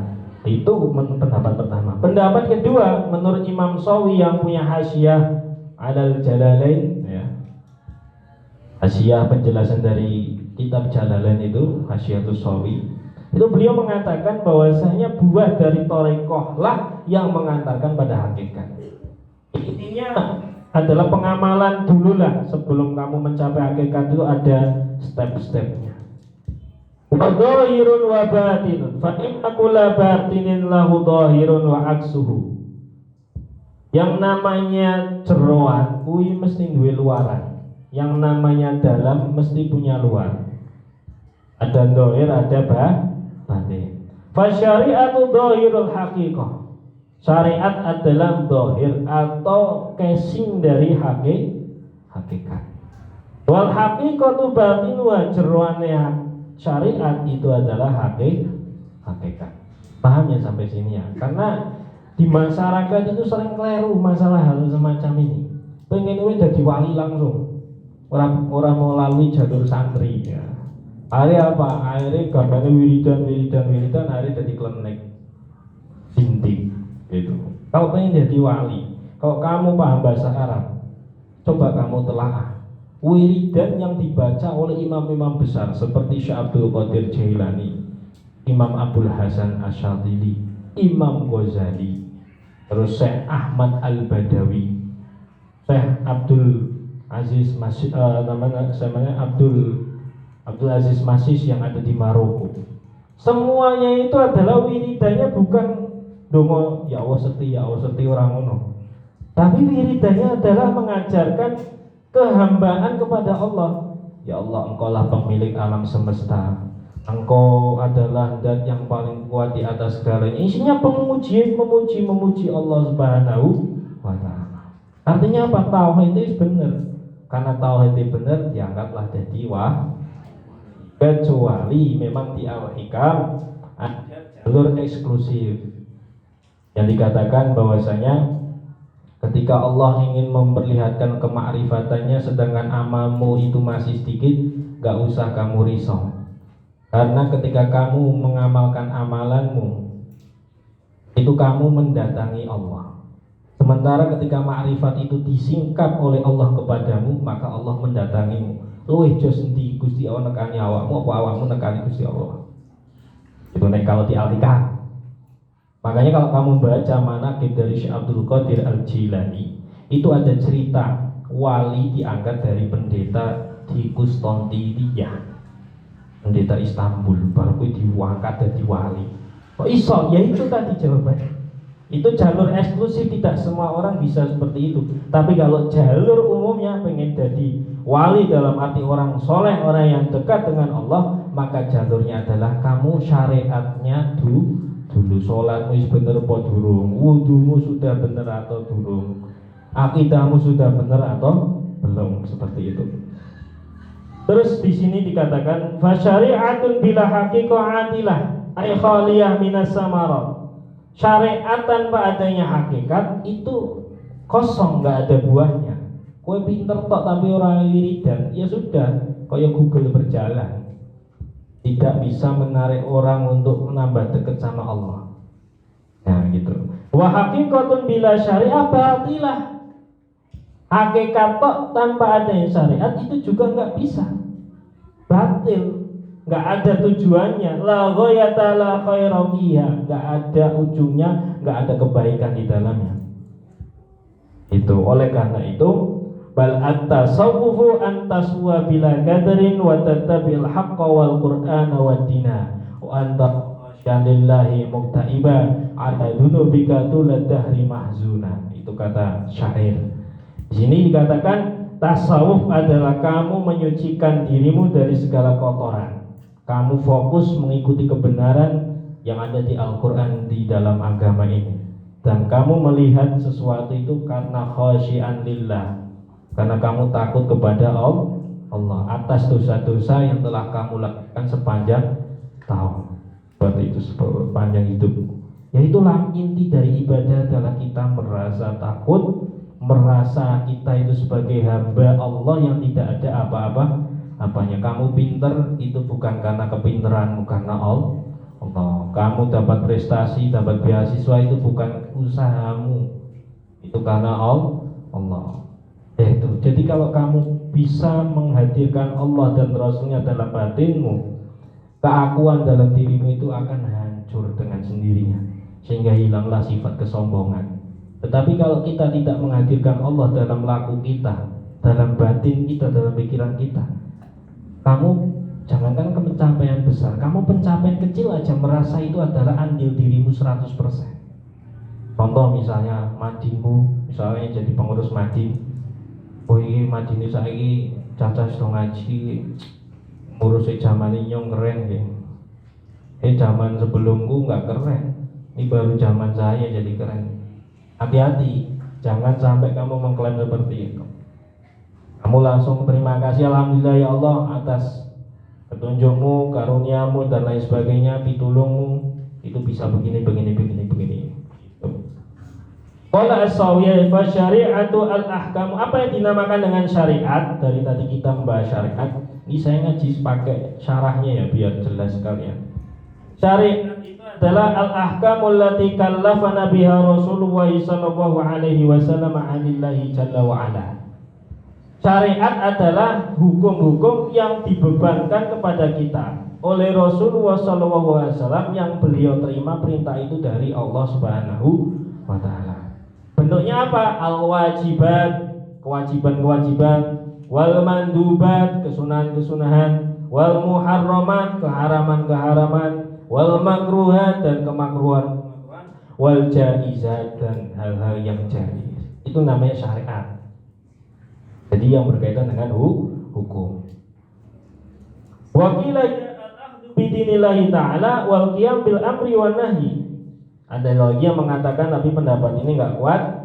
Itu pendapat pertama. Pendapat kedua, menurut Imam Sawi yang punya Hasyiah Alal Jalalain, ya. Hasyiah penjelasan dari kitab Jalalain itu, Hasyiatus Sawi. Itu beliau mengatakan bahwasanya buah dari thariqah lah yang mengantarkan pada hakikat. Intinya adalah pengamalan dulu lah sebelum kamu mencapai hakikat, itu ada step-stepnya. Wa dhahirun wa batinun fa inna kulla batinin lahu dhahirun wa aksuhu. Yang namanya jeroan kuwi mesti duwe luaran, yang namanya dalam mesti punya luar. Ada dhahir, ada batin. Fa syari'atu dhahirul haqiqah. Syariat adalah dhahir atau casing dari hakikat. Wal haqiqatu batin wa jeroane syariat itu adalah hakikat. Paham ya sampai sini ya? Karena di masyarakat itu sering keliru masalah hal semacam ini. Pengen jadi wali langsung, orang mau lalui jalur santri ya. Akhirnya apa? Akhirnya gambarnya wiridan, akhirnya jadi klenik, sinting gitu. Kalau pengen jadi wali, kalau kamu paham bahasa Arab, coba kamu telaah wiridan yang dibaca oleh imam-imam besar seperti Syekh Abdul Qadir Jailani, Imam Abdul Hasan Asyadili, Imam Ghazali, terus Syekh Ahmad Al-Badawi, Syekh Abdul Aziz Masih, namanya Abdul Aziz Masis yang ada di Maroko. Semuanya itu adalah wiridannya bukan dongo ya Allah seti orang ngono. Tapi wiridannya adalah mengajarkan kehambaan kepada Allah. Ya Allah, Engkaulah pemilik alam semesta. Engkau adalah zat yang paling kuat di atas segalanya. Isinya pengujian, memuji Allah Subhanahu wa ta'ala. Artinya apa? Tauhid itu benar. Karena tauhid itu benar, diangkatlah jadi kecuali memang di al-hikam ada jalur eksklusif yang dikatakan bahwasanya ketika Allah ingin memperlihatkan kemakrifatannya sedangkan amalmu itu masih sedikit, gak usah kamu risau. Karena ketika kamu mengamalkan amalanmu, itu kamu mendatangi Allah. Sementara ketika makrifat itu disingkap oleh Allah kepadamu, maka Allah mendatangimu. Luwih jos endi Gusti Allah nekani awakmu apa awakmu nekani Gusti Allah. Itu nek kalau di Al-Hikam. Makanya kalau kamu baca manaqib dari Syekh Abdul Qadir Al-Jilani, itu ada cerita wali diangkat dari pendeta di Konstantinia, pendeta Istanbul, baru diangkat jadi wali. Kok iso? Ya itu tadi jawabannya. Itu jalur eksklusif, tidak semua orang bisa seperti itu. Tapi kalau jalur umumnya pengen jadi wali dalam arti orang soleh, orang yang dekat dengan Allah, maka jalurnya adalah kamu syariatnya dulu sholatmu bener apa durung, wudumu sudah bener atau durung, akidahmu sudah bener atau belum, seperti itu. Terus di sini dikatakan fasyari'atun bila haqiqatilah ay khaliyah minas samarat. Syariat tanpa adanya hakikat itu kosong, nggak ada buahnya. Kowe pinter tok tapi ora wiridan, ya sudah, kayak Google berjalan. Tidak bisa menarik orang untuk menambah dekat sama Allah. Nah gitu. Wa haqiqatun bila syariah batilah. Hakikat tok tanpa adanya syariat itu juga nggak bisa, batil. Nggak ada tujuannya, la ghayata la khaira fiha, nggak ada ujungnya, nggak ada kebaikan di dalamnya. Itu oleh karena itu Bal at-tasawwufu an taswa bila qadarin wa tattabil haqqa wal qur'ana wad dina wa anta syanillahi muktaiba ala dunubika tulad dahri mahzuna. Itu kata syair. Di sini dikatakan tasawuf adalah kamu menyucikan dirimu dari segala kotoran. Kamu fokus mengikuti kebenaran yang ada di Al-Qur'an di dalam agama ini. Dan kamu melihat sesuatu itu karena khasyian lillah, karena kamu takut kepada Allah atas dosa-dosa yang telah kamu lakukan sepanjang tahun. Seperti itu sepanjang hidup. Ya itulah inti dari ibadah adalah kita merasa takut, merasa kita itu sebagai hamba Allah yang tidak ada apa-apanya. Kamu pinter itu bukan karena kepinteranmu, karena Allah. Kamu dapat prestasi, dapat beasiswa itu bukan usahamu, itu karena Allah. Itu. Jadi kalau kamu bisa menghadirkan Allah dan Rasulnya dalam batinmu, keakuan dalam dirimu itu akan hancur dengan sendirinya, sehingga hilanglah sifat kesombongan. Tetapi kalau kita tidak menghadirkan Allah dalam laku kita, dalam batin kita, dalam pikiran kita, kamu jangankan pencapaian besar, kamu pencapaian kecil aja merasa itu adalah andil dirimu 100%. Contoh misalnya madinmu, misalnya jadi pengurus madin. Oh ini madin ini saya caca sudah ngaji, ngurus zaman ini yang keren ya. Zaman sebelumku nggak keren, ini baru zaman saya jadi keren. Hati-hati, jangan sampai kamu mengklaim seperti itu. Kamu langsung terima kasih, alhamdulillah ya Allah atas petunjukmu, karuniamu dan lain sebagainya, pitulungmu, itu bisa begini. Qala as-Sawiyah fa syari'atu al-ahkam. Apa yang dinamakan dengan syariat? Dari tadi kita membahas syariat. Ini saya ngaji pakai syarahnya ya biar jelas sekalian. Syariat itu adalah al-ahkamul lati kallafana biha Rasulullah sallallahu alaihi wasallam 'anillahi jalla wa ala. Syariat adalah hukum-hukum yang dibebankan kepada kita oleh Rasulullah sallallahu alaihi wasallam yang beliau terima perintah itu dari Allah Subhanahu wa taala. Bentuknya apa? Al-wajibat, kewajiban-kewajiban, wal mandubat, kesunahan-kesunahan, wal muharramat, keharaman-keharaman, wal makruhat dan kemakruhan, wal jaizat dan hal-hal yang jaiz. Itu namanya syariat. Jadi yang berkaitan dengan hukum. Wa qila al-akhdhu bi dinillahi ta'ala wal qiyam bil amri wan nahi. Ada lagi yang mengatakan tapi pendapat ini enggak kuat.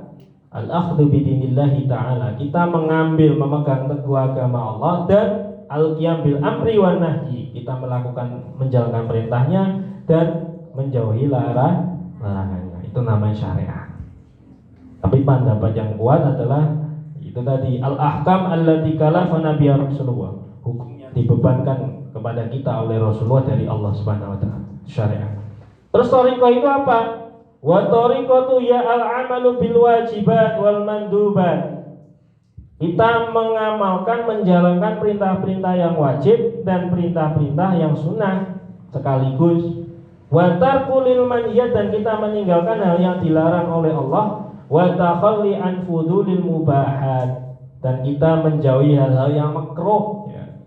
Al-akhdhu bidinillahi ta'ala, kita mengambil, memegang teguh agama Allah, dan al-qiyam bil amri wan nahyi, kita melakukan, menjalankan perintahnya dan menjauhi larangannya. Itu namanya syariat. Tapi pendapat yang kuat adalah itu tadi, al-ahkam allati kalafana biha Rasulullah, hukum yang dibebankan kepada kita oleh Rasulullah dari Allah Subhanahu wa taala, syariat. Terus thariqah itu apa? Wa thariqatu ya al-amalu bil wajibat wal mandubat. Kita mengamalkan, menjalankan perintah-perintah yang wajib dan perintah-perintah yang sunnah sekaligus. Wa tarkulil manhiyat, dan kita meninggalkan hal yang dilarang oleh Allah. Wa takhalli an fudulil mubahat, dan kita menjauhi hal-hal yang makruh ya.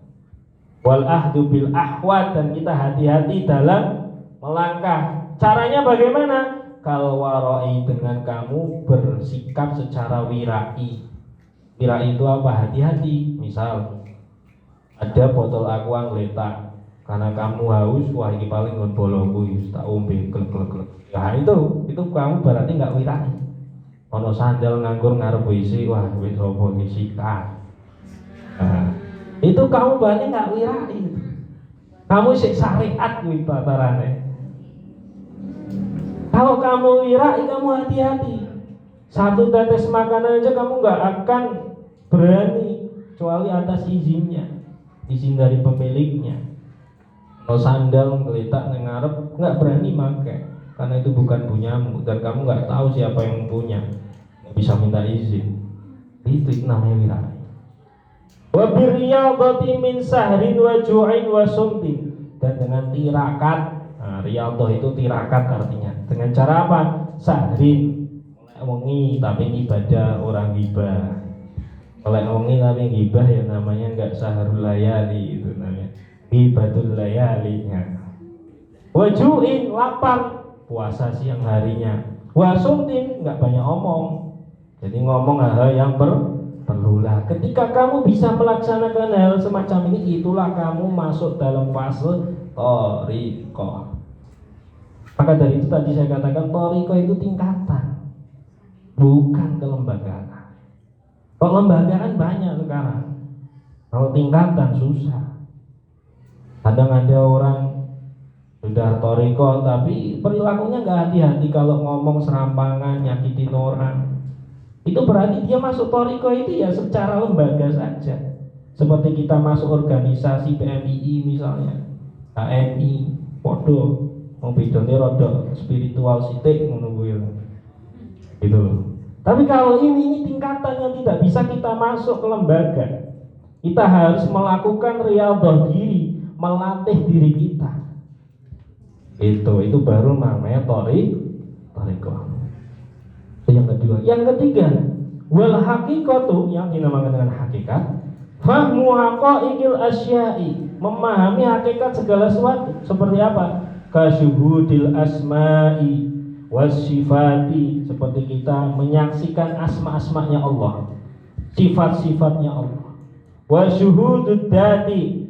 Wal ahdu bil ahwat, dan kita hati-hati dalam melangkah. Caranya bagaimana? Kal warai, dengan kamu bersikap secara wirai. Wirai itu apa? Hati-hati. Misal ada botol aqua ngeletak, karena kamu haus, wah ini paling ngon bolongku tak umbe glek-glek. Ya itu kamu berarti enggak wirai. Ono sandal nganggur ngarep WC, wah wis opo iki sikat. Nah, itu kamu berarti enggak wirai. Kamu sik syariat kuwi tatarane. Kalau kamu wirai, kamu hati-hati. Satu tetes makanan aja kamu nggak akan berani kecuali atas izinnya, izin dari pemiliknya. Kalau sandal ngeletak ngarep, nggak berani pakai karena itu bukan punyamu dan kamu nggak tahu siapa yang punya, nggak bisa minta izin. Itu namanya wirai. Wa birriyadati min sahrin wa ju'in wa sumtin, dan dengan tirakat. Nah, riyadhah itu tirakat artinya. Dengan cara apa? Sahrin, wengi tapi ibadah orang gibah. Kalau ngomongin tapi gibah ya namanya nggak saharul layali, itu namanya ghibatul layali ya. Wajuin lapar, puasa siang harinya. Wasumtin nggak banyak omong, jadi ngomong hal yang perlulah. Ketika kamu bisa melaksanakan hal semacam ini, itulah kamu masuk dalam fase thariqah. Maka dari itu tadi saya katakan thariqah itu tingkatan, bukan kelembagaan. Kalau lembagaan banyak sekarang, kalau tingkatan susah. Kadang ada orang sudah thariqah tapi perilakunya nggak hati-hati, kalau ngomong serampangan, nyakitin orang. Itu berarti dia masuk thariqah itu ya secara lembaga saja. Seperti kita masuk organisasi PMII misalnya, HMI, podo, mau bedone rada spiritual sithik ngono kuwi. Gitu loh. Tapi kalau ini tingkatan yang tidak bisa kita masuk ke lembaga. Kita harus melakukan riyadhah diri, melatih diri kita. Itu baru namanya thariqah. Itu yang kedua. Yang ketiga, wal haqiqatu, yang dinamakan dengan hakikat, fahmu haqaiqil asya'i, memahami hakikat segala sesuatu. Seperti apa? Kasyuhudil asma'i wasifati, seperti kita menyaksikan asma-asmanya Allah, sifat-sifatnya Allah. Wasyuhudud dati,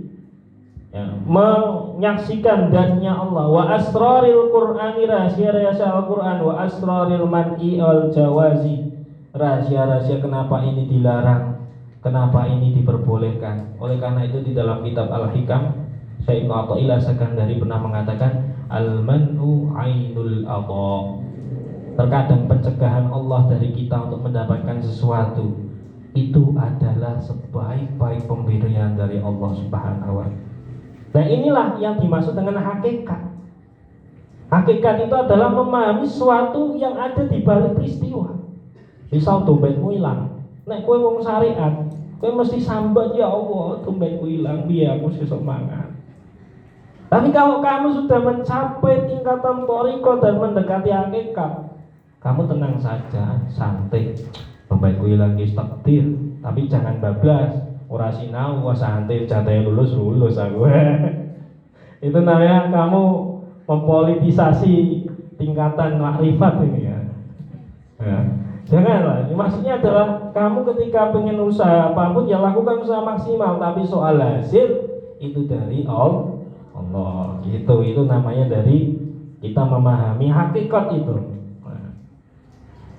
ya, menyaksikan datnya Allah. Wa asraril qur'ani, rahasia-rahasia Al-Qur'an. Wa asraril man'i al jawazi, rahasia-rahasia kenapa ini dilarang, kenapa ini diperbolehkan. Oleh karena itu di dalam kitab Al-Hikam, Syekh Athaillah Sakandari pernah mengatakan al-man'u ainul adha. Terkadang pencegahan Allah dari kita untuk mendapatkan sesuatu itu adalah sebaik-baik pemberian dari Allah Subhanahu wa ta'ala. Nah, inilah yang dimaksud dengan hakikat. Hakikat itu adalah memahami sesuatu yang ada di balik peristiwa. Misal dompetmu hilang, nek kowe wong syariat, kowe mesti sambat, ya Allah, dompetku hilang, biar aku sesuk mangan. Tapi kalau kamu sudah mencapai tingkatan thariqah dan mendekati hakikat, kamu tenang saja, santai. Dompetku hilang wis takdir, tapi jangan bablas. Ora sinau, santai, jatah lulus aku. Itu namanya kamu mempolitisasi tingkatan makrifat ini ya. Janganlah. Maksudnya adalah kamu ketika pengen usaha apapun ya lakukan usaha maksimal, tapi soal hasil itu dari Allah. Itu namanya dari kita memahami hakikat itu.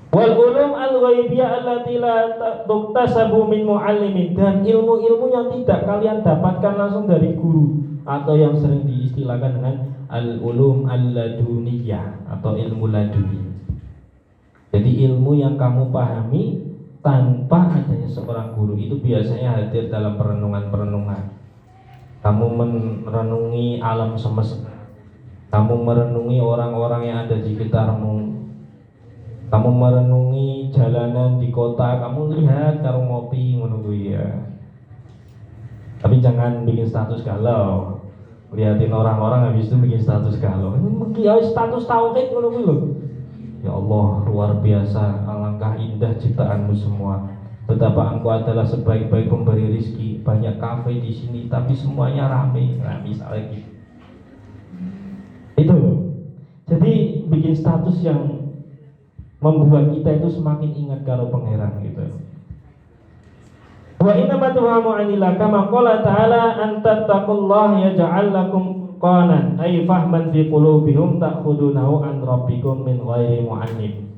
Wal ulum al-ghaibiyah allati la tuktasabu min muallimin, dan ilmu-ilmu yang tidak kalian dapatkan langsung dari guru, atau yang sering diistilahkan dengan al-ulum al-laduniyah atau ilmu laduni. Jadi ilmu yang kamu pahami tanpa adanya seorang guru, itu biasanya hadir dalam perenungan-perenungan. Kamu merenungi alam semesta, kamu merenungi orang-orang yang ada di sekitarmu, kamu merenungi jalanan di kota, kamu lihat karo ngopi ngono kuwi ya. Tapi jangan bikin status galau. Lihatin orang-orang habis itu bikin status galau. Ini status tauhid ngono kuwi lho. Ya Allah, luar biasa, alangkah indah ciptaanmu semua. Betapa engkau adalah sebaik-baik pemberi rizki. Banyak kafe di sini, tapi semuanya rame. Nah, misalnya gitu. Itu. Jadi bikin status yang membuat kita itu semakin ingat karo pangeran gitu. Wa inna ma tuhamu anillah kama qala ta'ala an tattaqullaha yaj'al lakum qanan ay fahman fi qulubihim ta'khudunahu an rabbikum min ghairi mu'annim.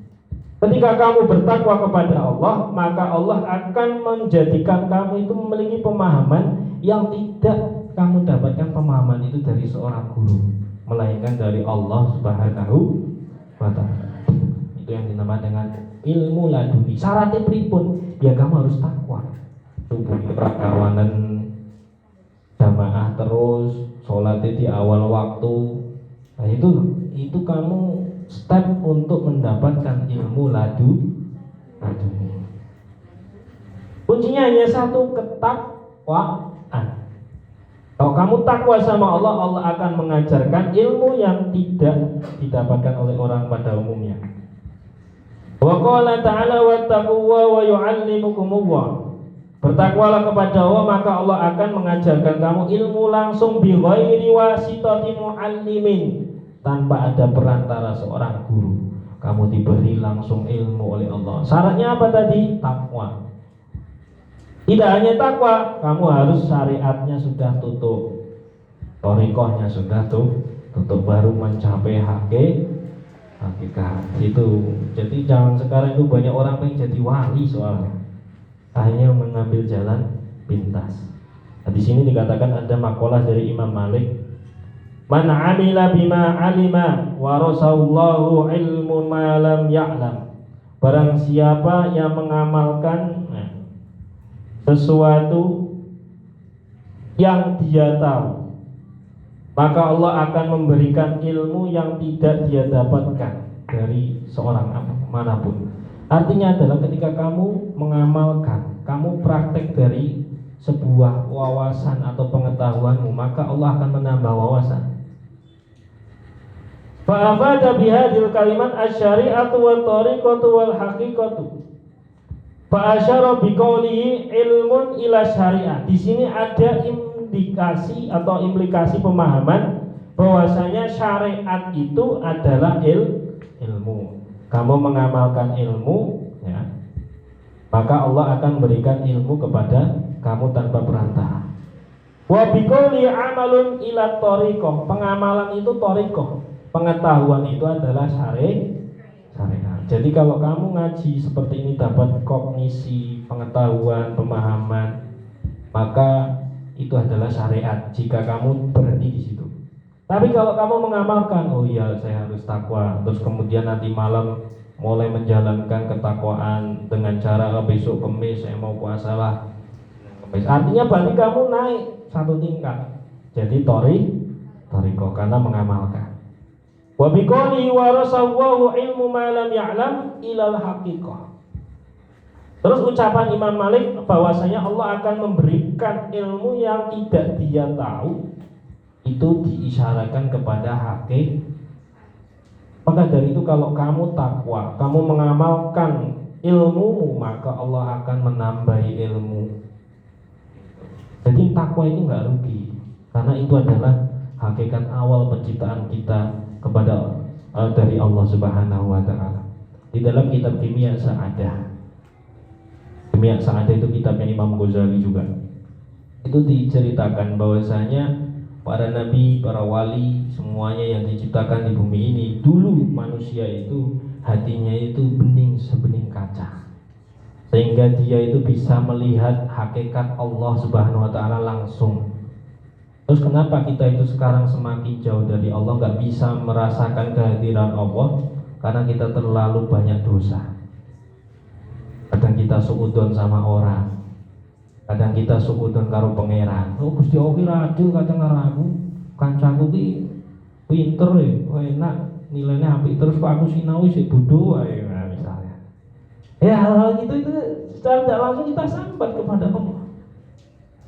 Ketika kamu bertakwa kepada Allah, maka Allah akan menjadikan kamu itu memiliki pemahaman yang tidak kamu dapatkan pemahaman itu dari seorang guru, melainkan dari Allah Subhanahu wa ta'ala. Itu yang dinamakan dengan ilmu laduni. Syaratnya pripun? Ya kamu harus takwa. Tubuh perkawanan jamaah terus, sholatnya di awal waktu. Nah itu kamu step untuk mendapatkan ilmu laduni. Kuncinya hanya satu, ketakwaan. Kalau kamu takwa sama Allah, Allah akan mengajarkan ilmu yang tidak didapatkan oleh orang pada umumnya. Wa qala ta'ala wattaquwa wa yu'allimukumullah. Bertakwalah kepada Allah, maka Allah akan mengajarkan kamu ilmu langsung bi ghairi wasitati muallimin, tanpa ada perantara seorang guru. Kamu diberi langsung ilmu oleh Allah. Syaratnya apa tadi? Takwa. Tidak hanya takwa, kamu harus syariatnya sudah tutup, thariqahnya sudah tutup, baru mencapai hakikat itu. Jadi zaman sekarang itu banyak orang yang jadi wali soalnya hanya mengambil jalan pintas. Nah, di sini dikatakan ada makalah dari Imam Malik, man amila bima alima warasallahu ilmu ma lam ya'lam. Barang siapa yang mengamalkan sesuatu yang dia tahu, maka Allah akan memberikan ilmu yang tidak dia dapatkan dari seorang manapun. Artinya adalah ketika kamu mengamalkan, kamu praktek dari sebuah wawasan atau pengetahuanmu, maka Allah akan menambah wawasan. Fa'afada bihadil kalimat asyari'atu wa tariqatu wal haqiqatu. Fa'asyara biqaulihi ilmun ila syari'ah. Di sini ada indikasi atau implikasi pemahaman bahwasanya syariat itu adalah ilmu. Kamu mengamalkan ilmu, ya, maka Allah akan berikan ilmu kepada kamu tanpa perantara. Wa biqauli amalun ila thariqah. Pengamalan itu thariqah. Pengetahuan itu adalah syariat. Jadi kalau kamu ngaji seperti ini dapat kognisi, pengetahuan, pemahaman, maka itu adalah syariat jika kamu berhenti di situ. Tapi kalau kamu mengamalkan, oh iya saya harus takwa, terus kemudian nanti malam mulai menjalankan ketakwaan dengan cara besok Kemis saya mau puasa lah. Artinya berarti kamu naik satu tingkat. Jadi thariqah karena mengamalkan. Wa biqali warasallahu ilmu ma lam ya'lam ilal haqiqah. Terus ucapan Imam Malik bahwasanya Allah akan memberikan ilmu yang tidak dia tahu, itu diisyaratkan kepada hakikat. Maka dari itu kalau kamu takwa, kamu mengamalkan ilmumu, maka Allah akan menambahi ilmu. Jadi takwa itu nggak rugi, karena itu adalah hakikat awal penciptaan kita kepada dari Allah Subhanahu wa taala. Di dalam kitab Kimia Sa'adah. Kimia Sa'adah itu kitabnya Imam Ghazali juga. Itu diceritakan bahwasanya para nabi, para wali, semuanya yang diciptakan di bumi ini, dulu manusia itu hatinya itu bening sebening kaca, sehingga dia itu bisa melihat hakikat Allah Subhanahu wa taala langsung. Terus kenapa kita itu sekarang semakin jauh dari Allah, nggak bisa merasakan kehadiran Allah? Karena kita terlalu banyak dosa. Kadang kita suudzon sama orang, kadang kita suudzon karo pangeran. Oh Gusti Allah adil kadang karo aku, kancaku ki pinter enak, nilainya apik, terus kok aku sinau sik bodoh ae misalnya. Ya hal-hal gitu itu secara tidak langsung kita sambat kepada Allah.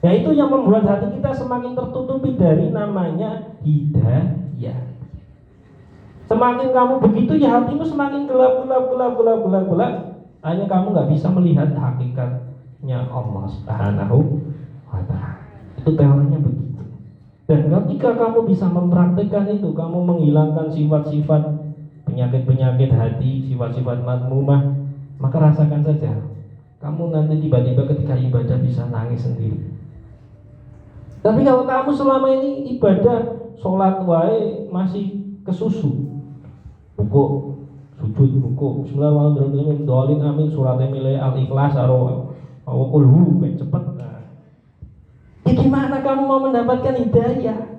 Ya itu yang membuat hati kita semakin tertutupi dari namanya hidayah. Semakin kamu begitu ya hatimu semakin gelap. Hanya kamu nggak bisa melihat hakikatnya Allah Subhanahu wa taala. Itu teorinya begitu. Dan ketika kamu bisa mempraktikkan itu, kamu menghilangkan sifat-sifat penyakit-penyakit hati, sifat-sifat madmumah, maka rasakan saja. Kamu nanti tiba-tiba ketika ibadah bisa nangis sendiri. Tapi kalau kamu selama ini ibadah, sholat wae masih kesusu, buku, sujud, buku, bismillahirrahmanirrahim, dolin amin, suratnya milih al-ikhlas, kulhu, cepet. Ya gimana kamu mau mendapatkan hidayah?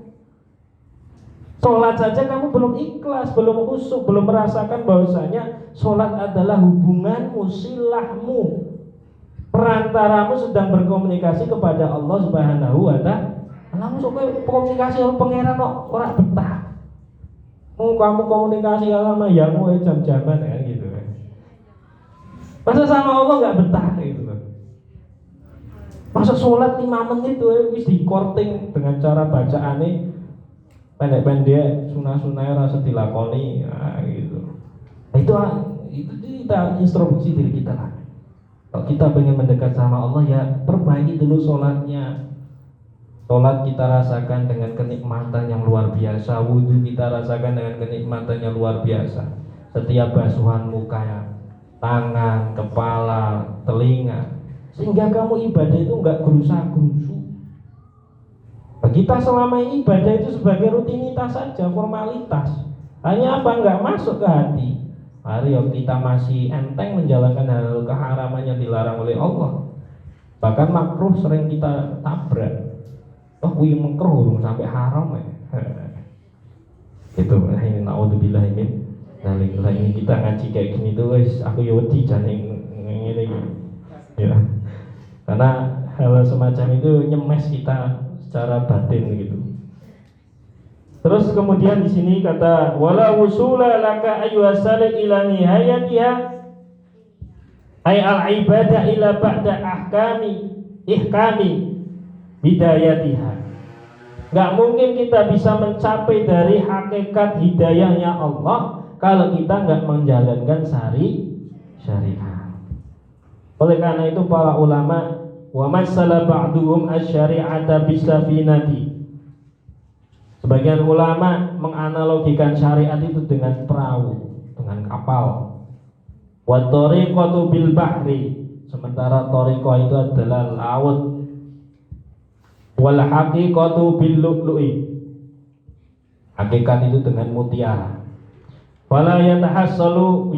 Sholat saja kamu belum ikhlas, belum khusyuk, belum merasakan bahwasanya sholat adalah hubunganmu, silahmu, perantaramu sedang berkomunikasi kepada Allah Subhanahu wa taala. Langsung komunikasi sama pangeran kok ora betah. Kamu komunikasi sama yangmu jam-jaman ya gitu. Masa sama Allah enggak betah gitu. Masa sholat 5 menit tuh wis di-korting dengan cara bacaane pendek-pendek, sunah-sunah rasa dilakoni gitu. Nah, itu kita instruksi diri kita lah. Kalau kita pengen mendekat sama Allah, ya perbaiki dulu sholatnya. Sholat kita rasakan dengan kenikmatan yang luar biasa, wudhu kita rasakan dengan kenikmatan yang luar biasa. Setiap basuhan muka, tangan, kepala, telinga, sehingga kamu ibadah itu enggak gerusa-gerusu. Kita selama ini ibadah itu sebagai rutinitas saja, formalitas. Hanya apa? Enggak masuk ke hati. Mari kita masih enteng menjalankan hal keharaman yang dilarang oleh Allah. Bahkan makruh sering kita tabrak. Oh, kuwi makruh urung sampai haram ya. Itu ini naudzubillah min dzalik. Ini kita ngaji kayak gini tuh guys, aku ya wedi jan ngene iki. Ya. Karena hal semacam itu nyemes kita secara batin gitu. Terus kemudian di sini kata wala wusula laka ayyusali ila nihayatiha ay al ibadah ila ba'da ihkami hidayatiha. Nggak mungkin kita bisa mencapai dari hakikat hidayahnya Allah kalau kita nggak menjalankan syariat. Oleh karena itu para ulama wa masala ba'duhum asy-syari'ata bisafinati. Sebagian ulama menganalogikan syariat itu dengan perahu, dengan kapal. Wa tariqatu bil bahri, sementara tariqah itu adalah laut. Wal haqiqatu bil lu'lu'i, hakikat itu dengan mutiara. Wala yatahassalu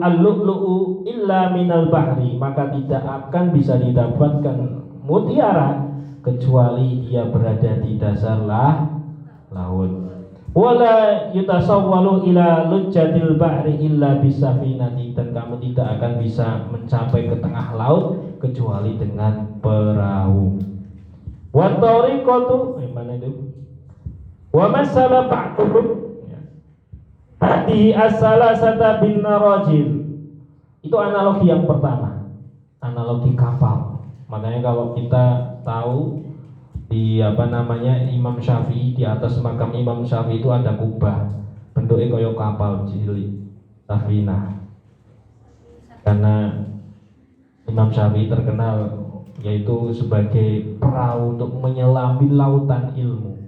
al-lu'lu'u illa minal bahri, maka tidak akan bisa didapatkan mutiara kecuali dia berada di dasar laut. Wala yutasawwalu ila lujjatil bahri illa bisafinati, dan kamu tidak akan bisa mencapai ke tengah laut kecuali dengan perahu. Wa tariqatu, mana itu? Wa masala ba'duhum hadi as-salasata bin narajil. Itu analogi yang pertama, analogi kapal. Makanya kalau kita tahu di Imam Syafi'i, di atas makam Imam Syafi'i itu ada kubah bentuknya kayak kapal cilik, safina. Karena Imam Syafi'i terkenal yaitu sebagai perahu untuk menyelami lautan ilmu.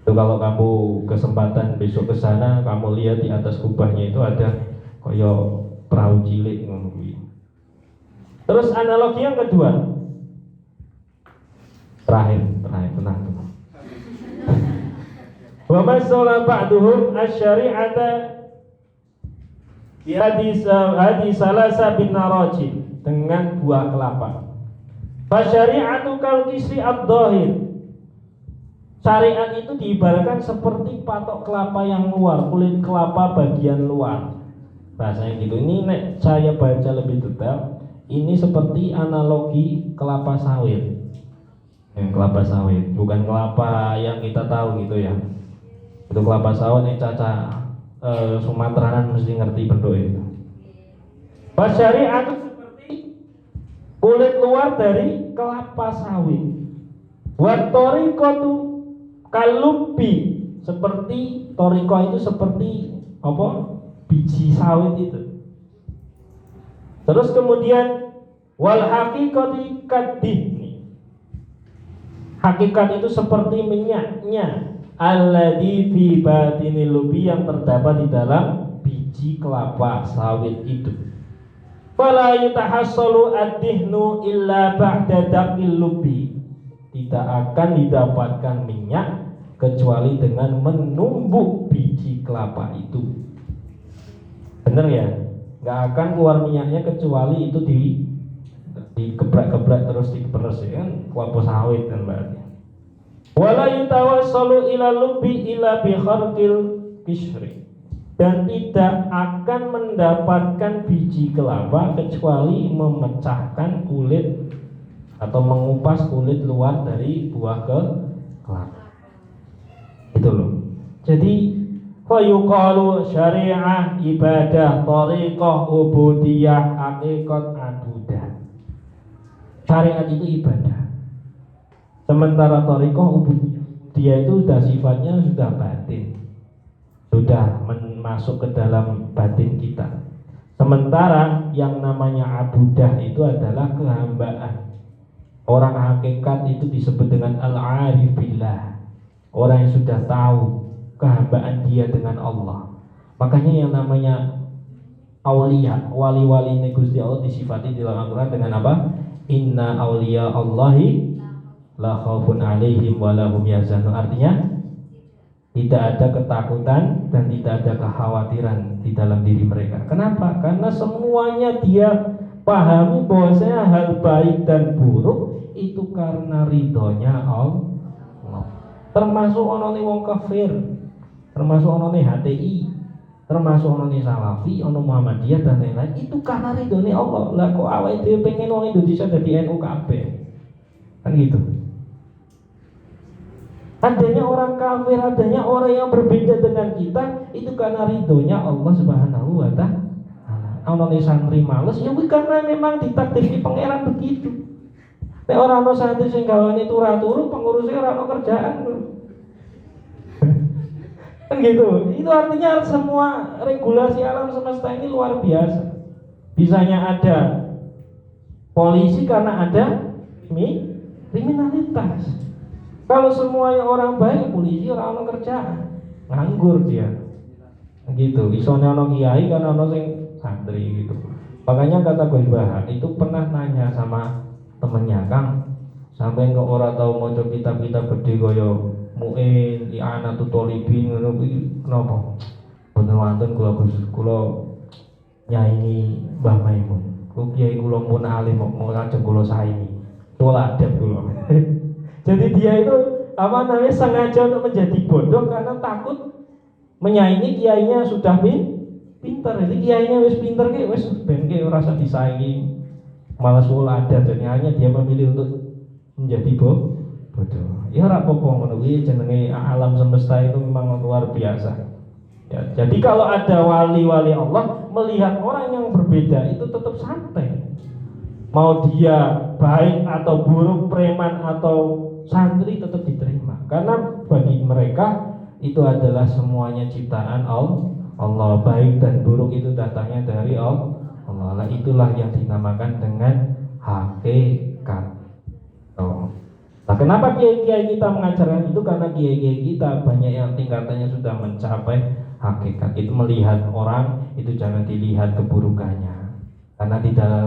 Itu kalau kamu kesempatan besok ke sana, kamu lihat di atas kubahnya itu ada kayak perahu cilik. Terus analogi yang kedua, terakhir tenang. Wa masala ba'duhum asy-syari'ata bi hadis salasa bin narajil, dengan buah kelapa. Fa syari'atu kal kisri ad-dhahir. Syariat itu diibaratkan seperti patok kelapa yang luar, kulit kelapa bagian luar. Bahasanya gitu. Ini nek saya baca lebih detail, ini seperti analogi kelapa sawit. Kelapa sawit, bukan kelapa yang kita tahu gitu ya. Itu kelapa sawit nek caca Sumateranan mesti ngerti bentuk itu. Fa syariat seperti kulit luar dari kelapa sawit. Wa tariqatu kalubi, seperti toriko itu seperti apa? Biji sawit itu. Terus kemudian wal haqiqati kadhni, hakikat itu seperti minyaknya alladzi fi batinil lubi, yang terdapat di dalam biji kelapa sawit itu. Fala yatahassalu ad-dihnu illa ba'da daqil lubi, tidak akan didapatkan minyak kecuali dengan menumbuk biji kelapa itu. Bener ya? Nggak akan keluar minyaknya kecuali itu digebrak-gebrak terus diperes, ya kan? Kelapa sawit kan berarti. Wala yutawassalu ila lubi ila bi kharqil kishri, dan tidak akan mendapatkan biji kelapa kecuali memecahkan kulit atau mengupas kulit luar dari buah kelapa. Itu loh. Jadi fayuqalu syariah ibadah tariqah ubudiyah haqiqat adudah. Syariat itu ibadah, sementara tariqah ubudiyah itu sudah sifatnya sudah batin, sudah masuk ke dalam batin kita. Sementara yang namanya abudah itu adalah kehambaan. Orang hakikat itu disebut dengan al-arif billah, orang yang sudah tahu kehambaan dia dengan Allah. Makanya yang namanya aulia, wali-wali ini Gusti Allah disifati di dalam Al-Quran dengan apa? Inna aulia Allahi la khaufun alaihim wa lahum yahzanun. Artinya tidak ada ketakutan dan tidak ada kekhawatiran di dalam diri mereka. Kenapa? Karena semuanya dia pahami bahwasanya hal baik dan buruk itu karena ridhonya Allah. Termasuk onone wong kafir, termasuk onone HTI, termasuk onone Salafi, ono Muhammadiyah dan lain-lain, itu karena ridhonya Allah. Lah kok awake dhewe pengen wong Indonesia jadi NU kabeh. Kan gitu. Adanya orang kafir, adanya orang yang berbeda dengan kita itu karena ridhonya Allah Subhanahu wa taala. Onone santri males ya karena memang ditakdiri pangeran begitu. Nek ora ono santri sing gawane turu-turu, pengurusnya ora ono kerjaan. Kan gitu. Itu artinya semua regulasi alam semesta ini luar biasa. Bisanya ada polisi karena ada kriminalitas. Kalau semuanya orang baik, polisi ora ono kerjaan, nganggur dia. Gitu. Isone ono kiai karena ono sing santri gitu. Makanya kata Gus Bahar itu pernah nanya sama temennya, Kang, sampai nggak ora tahu maca kitab-kitab gede koyo Muin, I'anatul Thalibin ngono kuwi kenapa? Boten wonten kula nyanyi Mbah Maimun. Ku kiai kula mun alim mau lajeng kula saingi. Tuladep kula. Jadi dia itu apa namanya sengaja untuk menjadi bodoh karena takut menyaingi kiainya sudah pinter. Jadi kiainya wis pinter ki wis ben ki ora usah disaingi. Malah ada dan hanya dia memilih untuk menjadi bodoh. Ya ora apa-apa ngono kuwi jenenge alam semesta itu memang luar biasa. Ya, jadi kalau ada wali-wali Allah melihat orang yang berbeda itu tetap santai. Mau dia baik atau buruk, preman atau santri tetap diterima. Karena bagi mereka itu adalah semuanya ciptaan Allah. Baik dan buruk itu datangnya dari Allah. Itulah yang dinamakan dengan hakikat. Nah, kenapa kiai-kiai kita mengajarkan itu? Karena kiai-kiai kita banyak yang tingkatannya sudah mencapai hakikat. Itu melihat orang itu jangan dilihat keburukannya, karena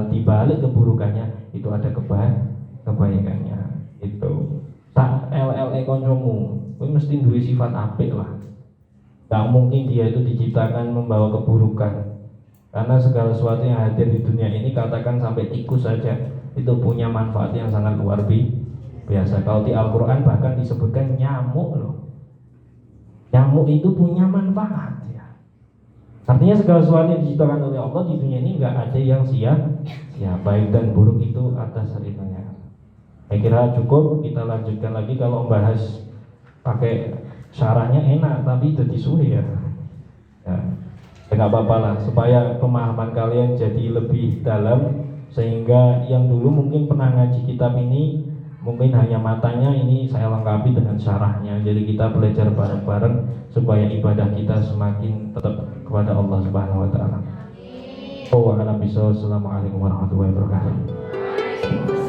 di balik keburukannya itu ada kebaikannya. Itu tak LLE koncomu, kowe mesti duwe sifat apik lah. Gak mungkin dia itu diciptakan membawa keburukan. Karena segala sesuatu yang hadir di dunia ini, katakan sampai tikus saja, itu punya manfaat yang sangat luar biasa. Kalau di Al-Quran bahkan disebutkan nyamuk loh. Nyamuk itu punya manfaat ya. Artinya segala sesuatu yang diciptakan oleh Allah di dunia ini nggak ada yang sia-sia. Baik dan buruk itu atas ridhonya. Saya kira cukup, kita lanjutkan lagi. Kalau membahas pakai syarahnya enak, tapi jadi sulit ya. Nggak apa-apa lah, supaya pemahaman kalian jadi lebih dalam, sehingga yang dulu mungkin pernah ngaji kitab ini mungkin hanya matanya, ini saya lengkapi dengan syarahnya. Jadi kita belajar bareng-bareng supaya ibadah kita semakin tetap kepada Allah Subhanahu wa taala. Assalamualaikum warahmatullahi wabarakatuh.